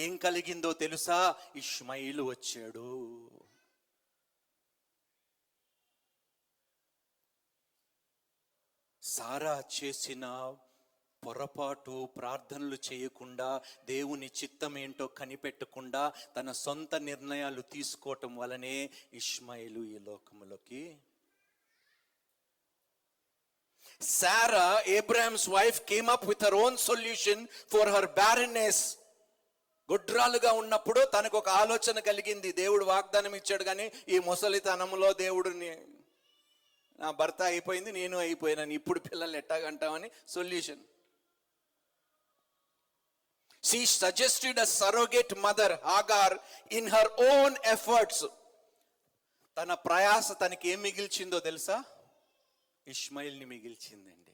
ఏం కలిగిందో తెలుసా? ఇష్మాయిలు వచ్చాడు. సారా చేసిన పొరపాటు, ప్రార్థనలు చేయకుండా, దేవుని చిత్తం ఏంటో కనిపెట్టకుండా తన సొంత నిర్ణయాలు తీసుకోవటం వలనే ఇష్మాయిలు ఈ లోకములోకి. Sarah, Abraham's wife, came up with her own solution for her barrenness. గుడ్రాలుగా ఉన్నప్పుడు తనకు ఒక ఆలోచన కలిగింది. దేవుడు వాగ్దానం ఇచ్చాడు, కానీ ఈ ముసలితనంలో దేవుడిని, నా భర్త అయిపోయింది, నేను అయిపోయినాను, ఇప్పుడు పిల్లలు ఎట్టాగంటామని solution. She suggested a surrogate mother, Hagar, in her own efforts. తన ప్రయాస తనకి ఏం మిగిల్చిందో తెలుసా? ఇష్మాయిల్ని మిగిల్చిందండి.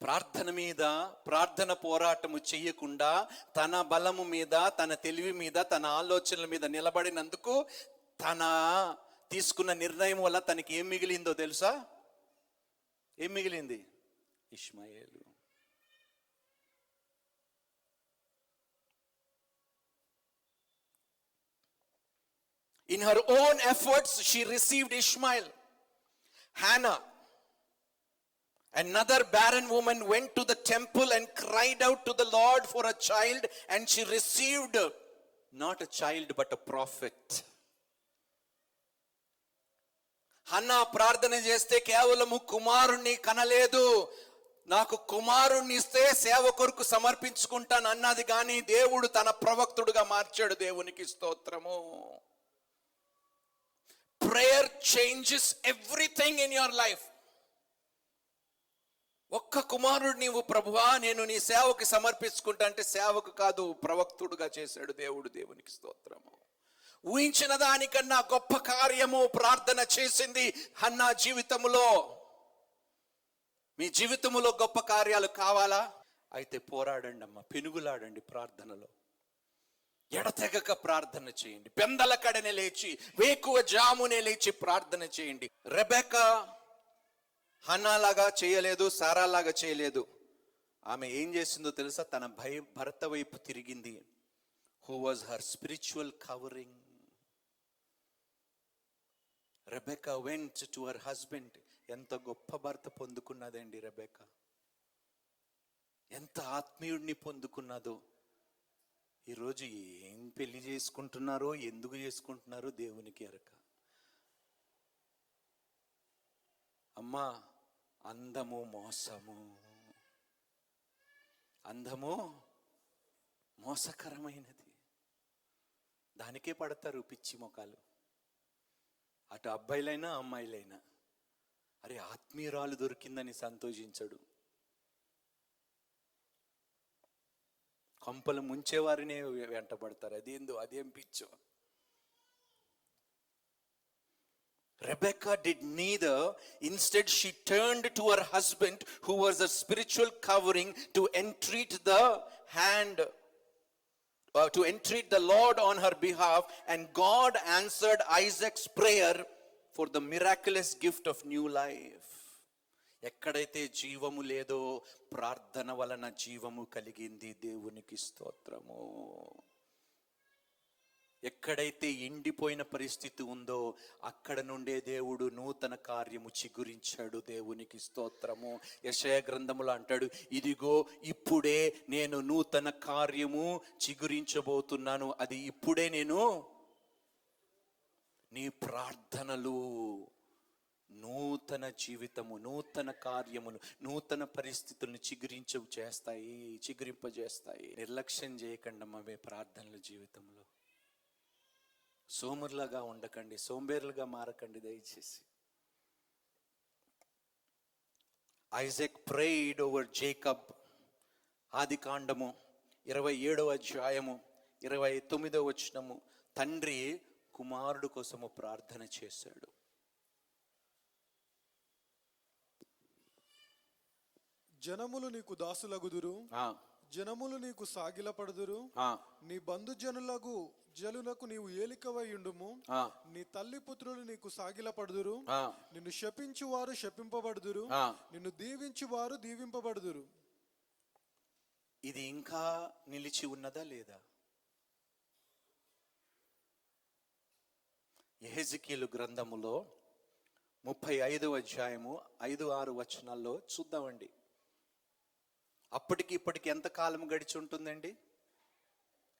ప్రార్థన మీద, ప్రార్థన పోరాటము చెయ్యకుండా తన బలము మీద, తన తెలివి మీద, తన ఆలోచనల మీద నిలబడినందుకు తన తీసుకున్న నిర్ణయం వల్ల తనకి ఏం మిగిలిందో తెలుసా? ఏం మిగిలింది? ఇష్మాయేలు. In her own efforts, she received Ishmael. Hannah, another barren woman, went to the temple and cried out to the Lord for a child, and she received not a child but a prophet. Hannah ప్రార్థన చేస్తే కేవలము కుమారుణ్ణి కనలేదు. నాకు కుమారుణ్ణి ఇస్తే సేవ కొరకు సమర్పించుకుంటాను అన్నది, కానీ దేవుడు తన ప్రవక్తుడుగా మార్చాడు. దేవునికి స్తోత్రము. Prayer changes everything in your life. ఒక్క కుమారుడు నీవు, ప్రభువా నేను నీ సేవకి సమర్పించుకుంటా అంటే సేవకు కాదు, ప్రవక్తుడుగా చేశాడు దేవుడు. దేవునికి స్తోత్రము. ఊహించిన దానికన్నా గొప్ప కార్యము ప్రార్థన చేసింది హన్నా జీవితములో. మీ జీవితములో గొప్ప కార్యాలు కావాలా? అయితే పోరాడండి అమ్మా, పెనుగులాడండి ప్రార్థనలో. ఎడతెగక ప్రార్థన చేయండి. పెందల కడనే లేచి, వేకువ జామునే లేచి ప్రార్థన చేయండి. రెబెకా హన్నాలాగా చేయలేదు, సారాలాగా చేయలేదు. ఆమె ఏం చేసిందో తెలుసా? తన భర్త వైపు తిరిగింది. Who was her spiritual covering. Rebecca went to her husband. ఎంత గొప్ప భర్త పొందుకున్నదండి రెబెకా, ఎంత ఆత్మీయుడిని పొందుకున్నదో. ఈరోజు ఏం పెళ్లి చేసుకుంటున్నారో, ఎందుకు చేసుకుంటున్నారో దేవునికి ఎరక. అమ్మా, అందము మోసము, అందము మోసకరమైనది. దానికే పడతారు పిచ్చి మొకాలు, అటు అబ్బాయిలైనా అమ్మాయిలైనా. అరే, ఆత్మీయురాలు దొరికిందని సంతోషించడు, కొంపలు ముంచేవారినే వెంటబడతారు. అదేం పిచ్చో. Rebecca did neither. Instead, she turned to her husband, who was a spiritual covering, to entreat the Lord on her behalf, and God answered Isaac's prayer for the miraculous gift of new life. ఎక్కడైతే జీవము లేదో ప్రార్థన వలన జీవము కలిగింది. దేవునికి స్తోత్రము. ఎక్కడైతే ఎండిపోయిన పరిస్థితి ఉందో అక్కడ నుండే దేవుడు నూతన కార్యము చిగురించాడు. దేవునికి స్తోత్రము. యెషయా గ్రంథములో అంటాడు, ఇదిగో ఇప్పుడే నేను నూతన కార్యము చిగురించబోతున్నాను. అది ఇప్పుడే నేను. నీ ప్రార్థనలు నూతన జీవితము, నూతన కార్యములు, నూతన పరిస్థితులను చిగురింపజేస్తాయి. నిర్లక్ష్యం చేయకండి అమ్మ మీ ప్రార్థనల జీవితంలో. సోమరులుగా ఉండకండి, సోంబేరులుగా మారకండి దయచేసి. Isaac prayed over Jacob. ఆదికాండము 27వ అధ్యాయము 29వ వచనము. తండ్రి కుమారుడు కోసము ప్రార్థన చేశాడు. జనములు నీకు దాసులగుదురు, జనములు నీకు సాగిలపడుదురు, నీ జనులకు నీవు ఏలికవై ఉండుము, నీ తల్లి పుత్రులు నీకు సాగిలపడుదురు, నిన్ను శపించువారు శపింపబడుదురు, నిన్ను దీవించువారు దీవింపబడుదురు. ఇది ఇంకా నిలిచి ఉన్నదా లేదా? యెహెజ్కేలు గ్రంథములో 35వ అధ్యాయము 5-6 వచనాల్లో చూద్దామండి. అప్పటికి ఇప్పటికి ఎంత కాలం గడిచి ఉంటుందండి?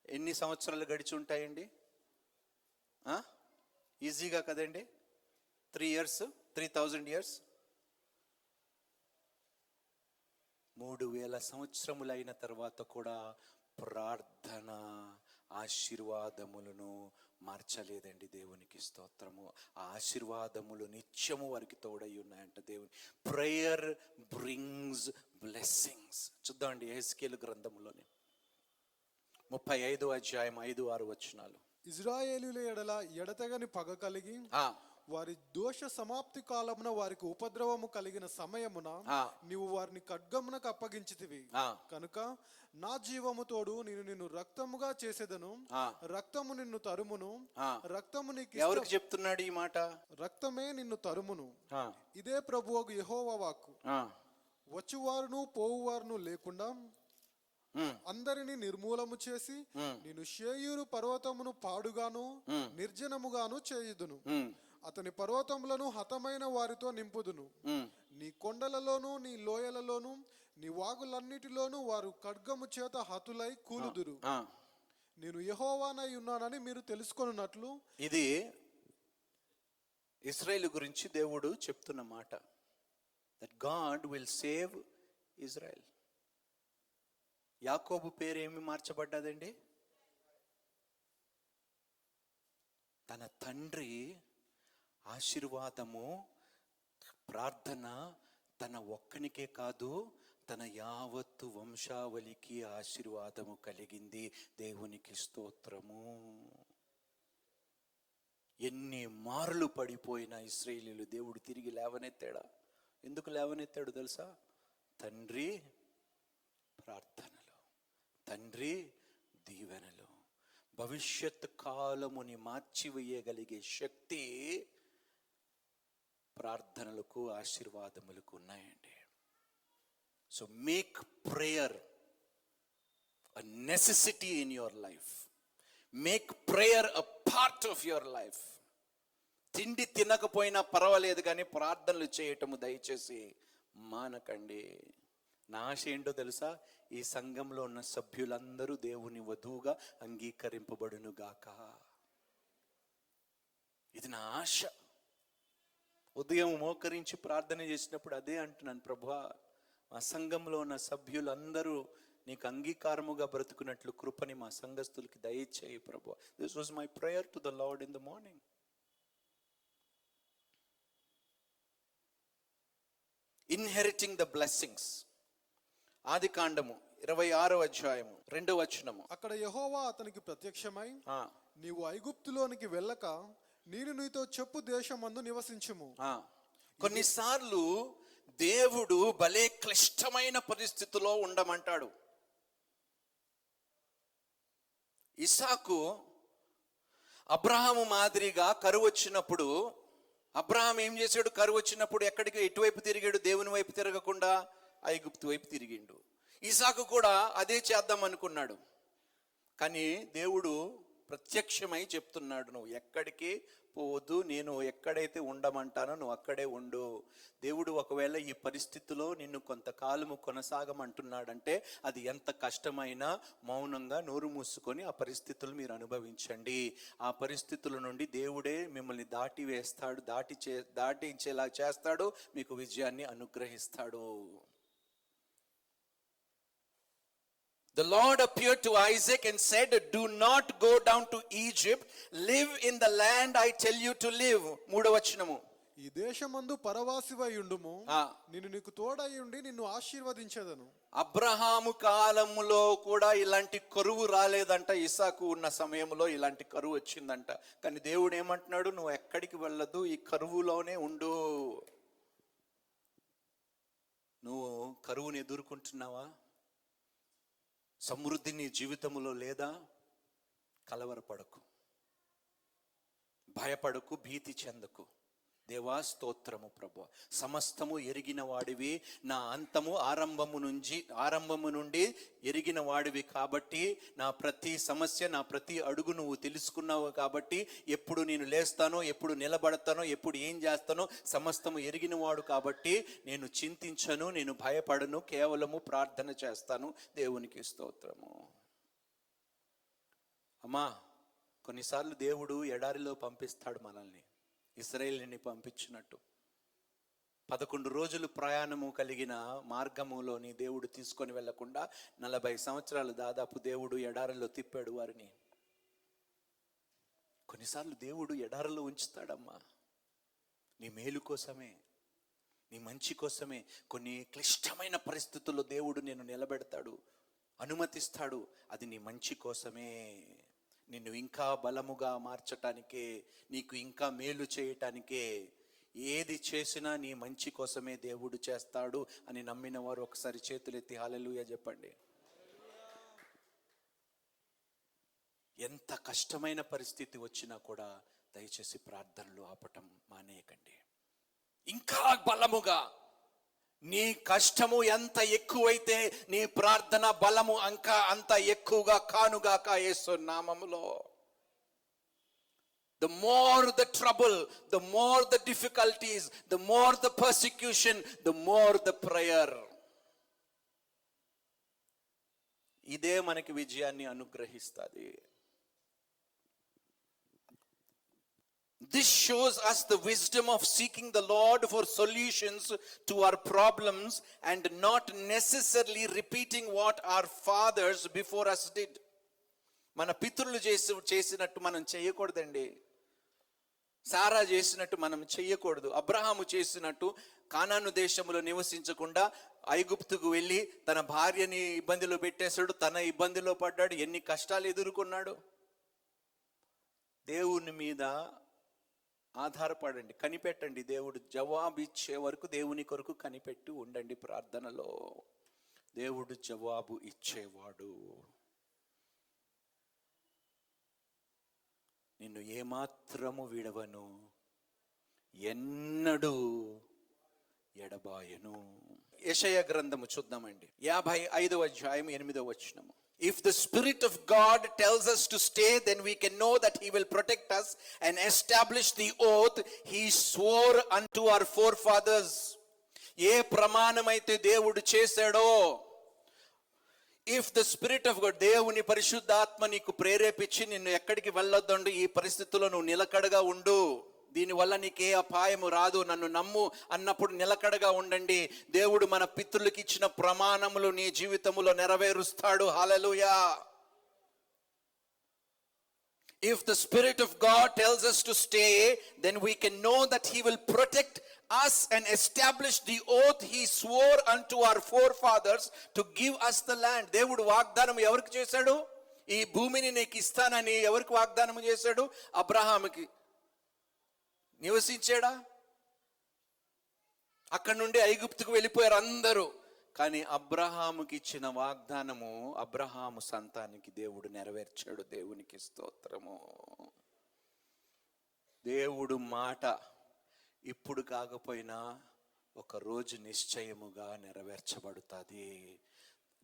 ఎన్ని సంవత్సరాలు గడిచి ఉంటాయండి? ఈజీగా కదండి, 3 years, 3000 years, 3000 సంవత్సరములైన తర్వాత కూడా ప్రార్థన ఆశీర్వాదములను మార్చలేదండి. దేవునికి స్తోత్రము. ఆ ఆశీర్వాదములు నిత్యము వారికి తోడై ఉన్నాయంట. దేవుని ప్రేయర్ బ్రింగ్స్ బ్లెస్సింగ్స్. చూద్దామండి యెహెజ్కేలు గ్రంథములోని 35వ అధ్యాయం 5-6 వచనాలు. ఇజ్రాయేలీయుల ఎడల ఎడతెగని పగ కలిగి వారి దోష సమాప్తి కాలమున వారికి ఉపద్రవము కలిగిన సమయమున నీవు వారిని ఖడ్గమునకు అప్పగించితివి కనుక నా జీవము తోడు నిన్ను రక్తముగా చేసేదను, రక్తము నిన్ను తరుమును, రక్తము నీకు. ఎవరికి చెప్తున్నాడు ఈ మాట? రక్తమే నిన్ను తరుమును. ఇదే ప్రభువగు యెహోవా వాక్కు. వచ్చువారును పోవువారును లేకుండా అందరిని నిర్మూలము చేసి నేను షేయూరు పర్వతమును పాడుగాను నిర్జనముగాను చేయుదును. అతని పర్వతములను హతమైన వారితో నింపుదును. నీ కొండలలోను నీ లోయలలోను నీ వాగులన్నిటిలోను వారు ఖడ్గము చేత హతులై కూలుదురు. నేను యెహోవానై ఉన్నానని మీరు తెలుసుకొనున్నట్లు. ఇది ఇశ్రాయేలు గురించి దేవుడు చెప్తున్న మాట. That God will save Israel. యాకోబు పేరు ఏమి మార్చబడ్డదండి? తన తండ్రి ఆశీర్వాదము, ప్రార్థన తన ఒక్కనికే కాదు తన యావత్తు వంశావళికి ఆశీర్వాదము కలిగింది. దేవునికి స్తోత్రము. ఎన్ని మార్లు పడిపోయిన ఇశ్రాయేలీయులు దేవుడు తిరిగి లేవనెత్తాడా? ఎందుకు లేవనెత్తాడు తెలుసా? తండ్రి ప్రార్థనలు, తండ్రి దీవెనలు, భవిష్యత్ కాలముని మార్చివేయగలిగే శక్తి ప్రార్థనలకు ఆశీర్వాదములకు ఉన్నాయండి. So make prayer a necessity in your life. Make prayer a part of your life. తిండి తినకపోయినా పర్వాలేదు కానీ ప్రార్థనలు చేయటము దయచేసి మానకండి. నా ఆశ ఏంటో తెలుసా? ఈ సంఘంలో ఉన్న సభ్యులందరూ దేవుని వధువుగా అంగీకరింపబడును గాక. ఇది నా ఆశ. ఉదయం మోకరించి ప్రార్థన చేసినప్పుడు అదే అంటున్నాను, ప్రభువా మా సంఘంలో ఉన్న సభ్యులందరూ నీకు అంగీకారముగా బ్రతుకున్నట్లు కృపని మా సంఘస్థులకి దయచేయి ప్రభువా. This was my prayer to the lord in the morning. Inheriting the blessings. ఆదికాండము 26వ అధ్యాయము 2వ వచనము. అక్కడ యెహోవా అతనికి ప్రత్యక్షమై నీవు ఐగుప్తులోనికి వెళ్ళక నేను నీతో చెప్పు దేశమందు నివసించుము. కొన్నిసార్లు దేవుడు భలే క్లిష్టమైన పరిస్థితిలో ఉండమంటాడు. ఇస్సాకు అబ్రహాము మాదిరిగా కరువు వచ్చినప్పుడు అబ్రహాం ఏం చేశాడు? కరువు వచ్చినప్పుడు ఎక్కడికి ఎటువైపు తిరిగాడు? దేవుని వైపు తిరగకుండా ఐగుప్తు వైపు తిరిగిండు. ఇస్సాకు కూడా అదే చేద్దాం అనుకున్నాడు. కానీ దేవుడు ప్రత్యక్షమై చెప్తున్నాడు, నువ్వు ఎక్కడికి పోవద్దు, నేను ఎక్కడైతే ఉండమంటానో నువ్వు అక్కడే ఉండు. దేవుడు ఒకవేళ ఈ పరిస్థితిలో నిన్ను కొంతకాలము కొనసాగమంటున్నాడంటే అది ఎంత కష్టమైనా మౌనంగా నోరు మూసుకొని ఆ పరిస్థితులు మీరు అనుభవించండి. ఆ పరిస్థితుల నుండి దేవుడే మిమ్మల్ని దాటించేలా చేస్తాడు, మీకు విజయాన్ని అనుగ్రహిస్తాడు. The Lord appeared to Isaac and said, do not go down to Egypt, live in the land I tell you to live. 3వ వచనము. ఈ దేశమందు పరవాసివై ఉండుము, ఆ, నిన్ను నీకు తోడై ఉండి నిన్ను ఆశీర్వదించదను. అబ్రహాము కాలములో కూడా ఇలాంటి కరువు రాలేదంట. ఇసాకు ఉన్న సమయంలో ఇలాంటి కరువు వచ్చిందంట. కానీ దేవుడు ఏమంటున్నాడు, నువ్వు ఎక్కడికి వెళ్ళదు, ఈ కరువులోనే ఉండు. నువ్వు కరువుని ఎదుర్కొంటున్నావా? సమృద్ధి నీ జీవితంలో లేదా? కలవరపడకు, భయపడకు, భీతి చెందకు. దేవా స్తోత్రము ప్రభువా, సమస్తము ఎరిగిన వాడివి, నా అంతము ఆరంభము నుండి ఎరిగిన వాడివి కాబట్టి, నా ప్రతి సమస్య, నా ప్రతి అడుగు నువ్వు తెలుసుకున్నావు కాబట్టి, ఎప్పుడు నేను లేస్తానో, ఎప్పుడు నిలబడతానో, ఎప్పుడు ఏం చేస్తానో సమస్తము ఎరిగిన వాడు కాబట్టి నేను చింతించను, నేను భయపడను, కేవలము ప్రార్థన చేస్తాను. దేవునికి స్తోత్రము. అమ్మా, కొన్నిసార్లు దేవుడు ఎడారిలో పంపిస్తాడు మనల్ని, ఇశ్రాయేలుని పంపించినట్టు. 11 రోజులు ప్రయాణము కలిగిన మార్గములోని దేవుడు తీసుకొని వెళ్లకుండా 40 సంవత్సరాలు దాదాపు దేవుడు ఎడారిలో తిప్పాడు వారిని. కొన్నిసార్లు దేవుడు ఎడారిలో ఉంచుతాడమ్మా, నీ మేలు కోసమే, నీ మంచి కోసమే. కొన్ని క్లిష్టమైన పరిస్థితుల్లో దేవుడు నిన్ను నిలబెడతాడు, అనుమతిస్తాడు. అది నీ మంచి కోసమే, నిన్ను ఇంకా బలముగా మార్చటానికే, నీకు ఇంకా మేలు చేయటానికే. ఏది చేసినా నీ మంచి కోసమే దేవుడు చేస్తాడు అని నమ్మిన వారు ఒకసారి చేతులెత్తి హల్లెలూయా చెప్పండి. ఎంత కష్టమైన పరిస్థితి వచ్చినా కూడా దయచేసి ప్రార్థనలు ఆపటం మానేయకండి. ఇంకా బలముగా, నీ కష్టము ఎంత ఎక్కువైతే నీ ప్రార్థన బలము అంత ఎక్కువగా కానుగాక యేసు నామములో. The more the trouble, the more the difficulties, the more the persecution, the more the prayer. ఇదే మనకి విజయాన్ని అనుగ్రహిస్తుంది. This shows us the wisdom of seeking the Lord for solutions to our problems and not necessarily repeating what our fathers before us did. మన పితరులు చేసినట్టు మనం చేయకూడదండి. సారా చేసినట్టు మనం చెయ్యకూడదు. అబ్రహాము చేసినట్టు కానాను దేశంలో నివసించకుండా ఐగుప్తుకు వెళ్ళి తన భార్యని ఇబ్బందిలో పెట్టేశాడు, తన ఇబ్బందిలో పడ్డాడు, ఎన్ని కష్టాలు ఎదుర్కొన్నాడు. దేవుని మీద ఆధారపడండి, కనిపెట్టండి. దేవుడు జవాబు ఇచ్చే వరకు దేవుని కొరకు కనిపెట్టి ఉండండి ప్రార్థనలో. దేవుడు జవాబు ఇచ్చేవాడు. నిన్ను ఏమాత్రము విడవను, ఎన్నడూ ఎడబాయను. యెషయా గ్రంథము చూద్దామండి, 55వ అధ్యాయం 8వ వచనము. If the Spirit of God tells us to stay, then we can know that He will protect us and establish the oath He swore unto our forefathers. ఏ ప్రమాణమైతే దేవుడు చేశాడో, if the spirit of God, దేవుని పరిశుద్ధాత్మ నీకు ప్రేరేపించి నిన్ను ఎక్కడికి వెళ్ళొద్దండు, ఈ పరిస్థితుల్లో నువ్వు నిలకడగా ఉండు, దీనివల్ల నీకే అపాయము రాదు, నన్ను నమ్ము అన్నప్పుడు నిలకడగా ఉండండి. దేవుడు మన పితరులకు ఇచ్చిన ప్రమాణములు నీ జీవితములో నెరవేరుస్తాడు. హల్లెలూయా. If the Spirit of God tells us to stay, then we can know that He will protect us and establish the oath He swore unto our forefathers to give us the land. దేవుడు వాగ్దానం ఎవరికి చేశాడు? ఈ భూమిని నీకు ఇస్తానని ఎవరికి వాగ్దానం చేశాడు? అబ్రహాముకి. నివసించాడా? అక్కడి నుండి ఐగుప్తుకు వెళ్ళిపోయారు అందరూ. కానీ అబ్రహాముకి ఇచ్చిన వాగ్దానము అబ్రహాము సంతానికి దేవుడు నెరవేర్చాడు. దేవునికి స్తోత్రము. దేవుడు మాట ఇప్పుడు కాకపోయినా ఒక రోజు నిశ్చయముగా నెరవేర్చబడుతుంది.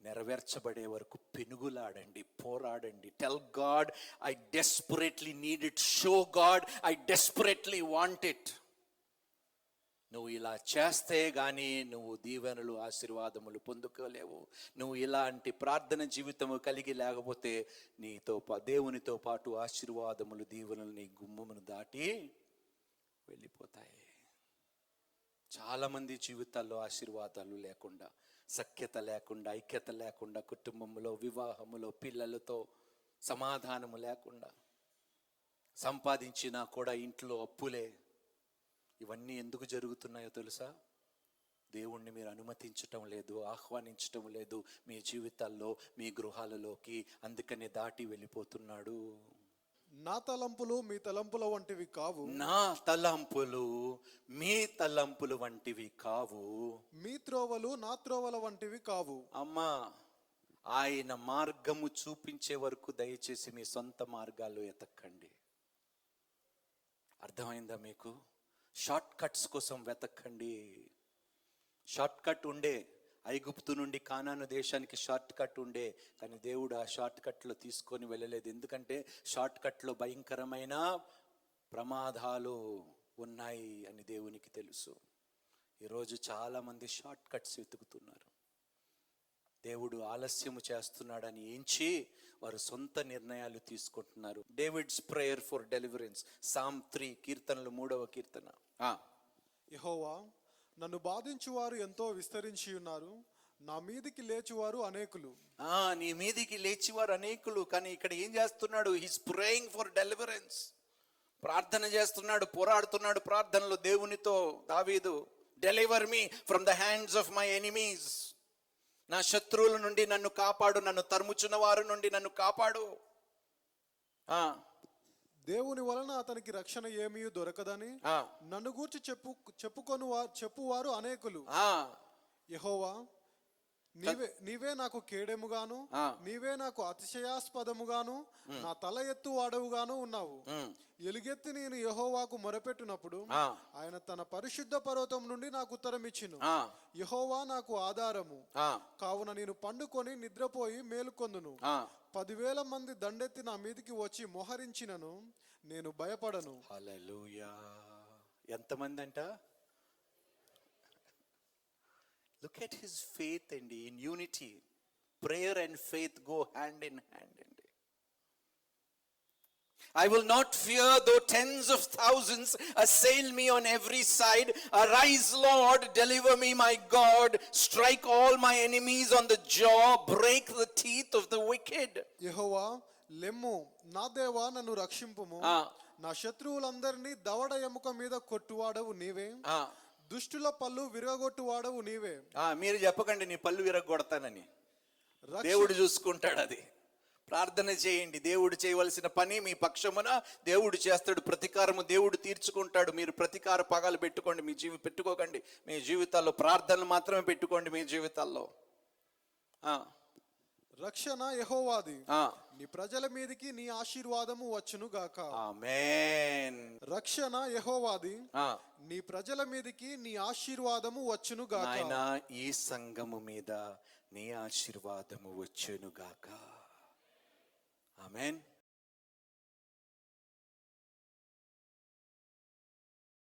నెరవేర్చబడే వరకు పెనుగులాడండి, పోరాడండి. Tell God, I desperately need it. Show God, I desperately want it. నువ్వు ఇలా చేస్తే గానీ నువ్వు దీవెనలు, ఆశీర్వాదములు పొందుకోలేవు. నువ్వు ఇలాంటి ప్రార్థన జీవితము కలిగి లేకపోతే దేవునితో పాటు ఆశీర్వాదములు, దీవెనలు నీ గుమ్మమును దాటి వెళ్ళిపోతాయి. చాలామంది జీవితాల్లో ఆశీర్వాదాలు లేకుండా, సఖ్యత లేకుండా, ఐక్యత లేకుండా, కుటుంబంలో, వివాహములో, పిల్లలతో సమాధానము లేకుండా, సంపాదించినా కూడా ఇంట్లో అప్పులే, ఇవన్నీ ఎందుకు జరుగుతున్నాయో తెలుసా? దేవుణ్ణి మీరు అనుమతించటం లేదు, ఆహ్వానించటం లేదు మీ జీవితాల్లో, మీ గృహాలలోకి. అందుకనే దాటి వెళ్ళిపోతున్నాడు. నా తలంపులు మీ తలంపుల వంటివి కావు, నా తలంపులు మీ తలంపులు వంటివి కావు. మీ త్రోవలు నా త్రోవల వంటివి కావు. అమ్మా, ఆయన మార్గము చూపించే వరకు దయచేసి మీ సొంత మార్గాలు ఎతక్కండి. అర్థమైందా మీకు? షార్ట్ కట్స్ కోసం వెతక్కండి. షార్ట్ కట్ ఉండే, ఐగుప్తు నుండి కానాను దేశానికి షార్ట్ కట్ ఉండే, కానీ దేవుడు ఆ షార్ట్ కట్లో తీసుకొని వెళ్ళలేదు. ఎందుకంటే షార్ట్ కట్లో భయంకరమైన ప్రమాదాలు ఉన్నాయి అని దేవునికి తెలుసు. ఈరోజు చాలామంది షార్ట్ కట్స్ వెతుకుతున్నారు. దేవుడు ఆలస్యము చేస్తున్నాడని ఎంచి వారు సొంత నిర్ణయాలు తీసుకుంటున్నారు. David's prayer for deliverance, psalm 3, కీర్తనలు 3వ కీర్తన. యెహోవా, నన్ను బాధించువారు ఎంతో విస్తరించి ఉన్నారు, నా మీదికి లేచువారు అనేకులు. నీ మీదికి లేచివారు అనేకులు. కానీ ఇక్కడ ఏం చేస్తున్నాడు? He's praying for deliverance. ప్రార్థన చేస్తున్నాడు, పోరాడుతున్నాడు ప్రార్థనలో దేవునితో. దావీదు, deliver me from the hands of my enemies. నా శత్రువుల నుండి నన్ను కాపాడు, నన్ను తరుముచున్న వారి నుండి నన్ను కాపాడు. దేవుని వలన అతనికి రక్షణ ఏమీ దొరకదని నన్ను గూర్చి చెప్పువారు అనేకులు. యెహోవా, నీవే నాకు కేడెముగాను, నీవే నాకు అతిశయాస్పదముగాను, నా తల ఎత్తు వాడవుగాను ఉన్నావు. ఎలుగెత్తి నేను యెహోవాకు మొరపెట్టినప్పుడు ఆయన తన పరిశుద్ధ పర్వతం నుండి నాకు ఉత్తరం ఇచ్చును. యెహోవా నాకు ఆధారము కావున నేను పండుకొని నిద్రపోయి మేలుకొందును. 10,000 మంది దండెత్తి నా మీదికి వచ్చి మోహరించినను నేను భయపడను. హల్లెలూయా. ఎంతమంది అంట? Look at his faith and in unity. Prayer and faith go hand in hand. I will not fear though tens of thousands assail me on every side. Arise, Lord, deliver me, my God. Strike all my enemies on the jaw. Break the teeth of the wicked. యెహోవా, లెమ్ము, నా దేవా, నన్ను రక్షింపుము. నా శత్రువులందరినీ దవడ ఎముక మీద కొట్టువాడవు నీవే, దుష్టుల పళ్ళు విరగొట్టువాడవు నీవే. మీరు చెప్పకండి నీ పళ్ళు విరగొడతానని. దేవుడు చూసుకుంటాడు అది. ప్రార్థన చేయండి. దేవుడు చేయవలసిన పని మీ పక్షమున దేవుడు చేస్తాడు. ప్రతీకారము దేవుడు తీర్చుకుంటాడు. మీరు ప్రతీకార పగాలు పెట్టుకోండి, పెట్టుకోకండి. మీ జీవితాల్లో ప్రార్థనలు మాత్రమే పెట్టుకోండి. మీ జీవితాల్లో రక్షణ యెహోవాది, నీ ప్రజల మీదకి నీ ఆశీర్వాదము వచ్చును గాక. ఆమేన్. రక్షణ యెహోవాది, నీ ప్రజల మీదకి నీ ఆశీర్వాదము వచ్చును గాక. నాయనా, ఈ సంఘము మీద నీ ఆశీర్వాదము వచ్చును గాక. ఆమేన్.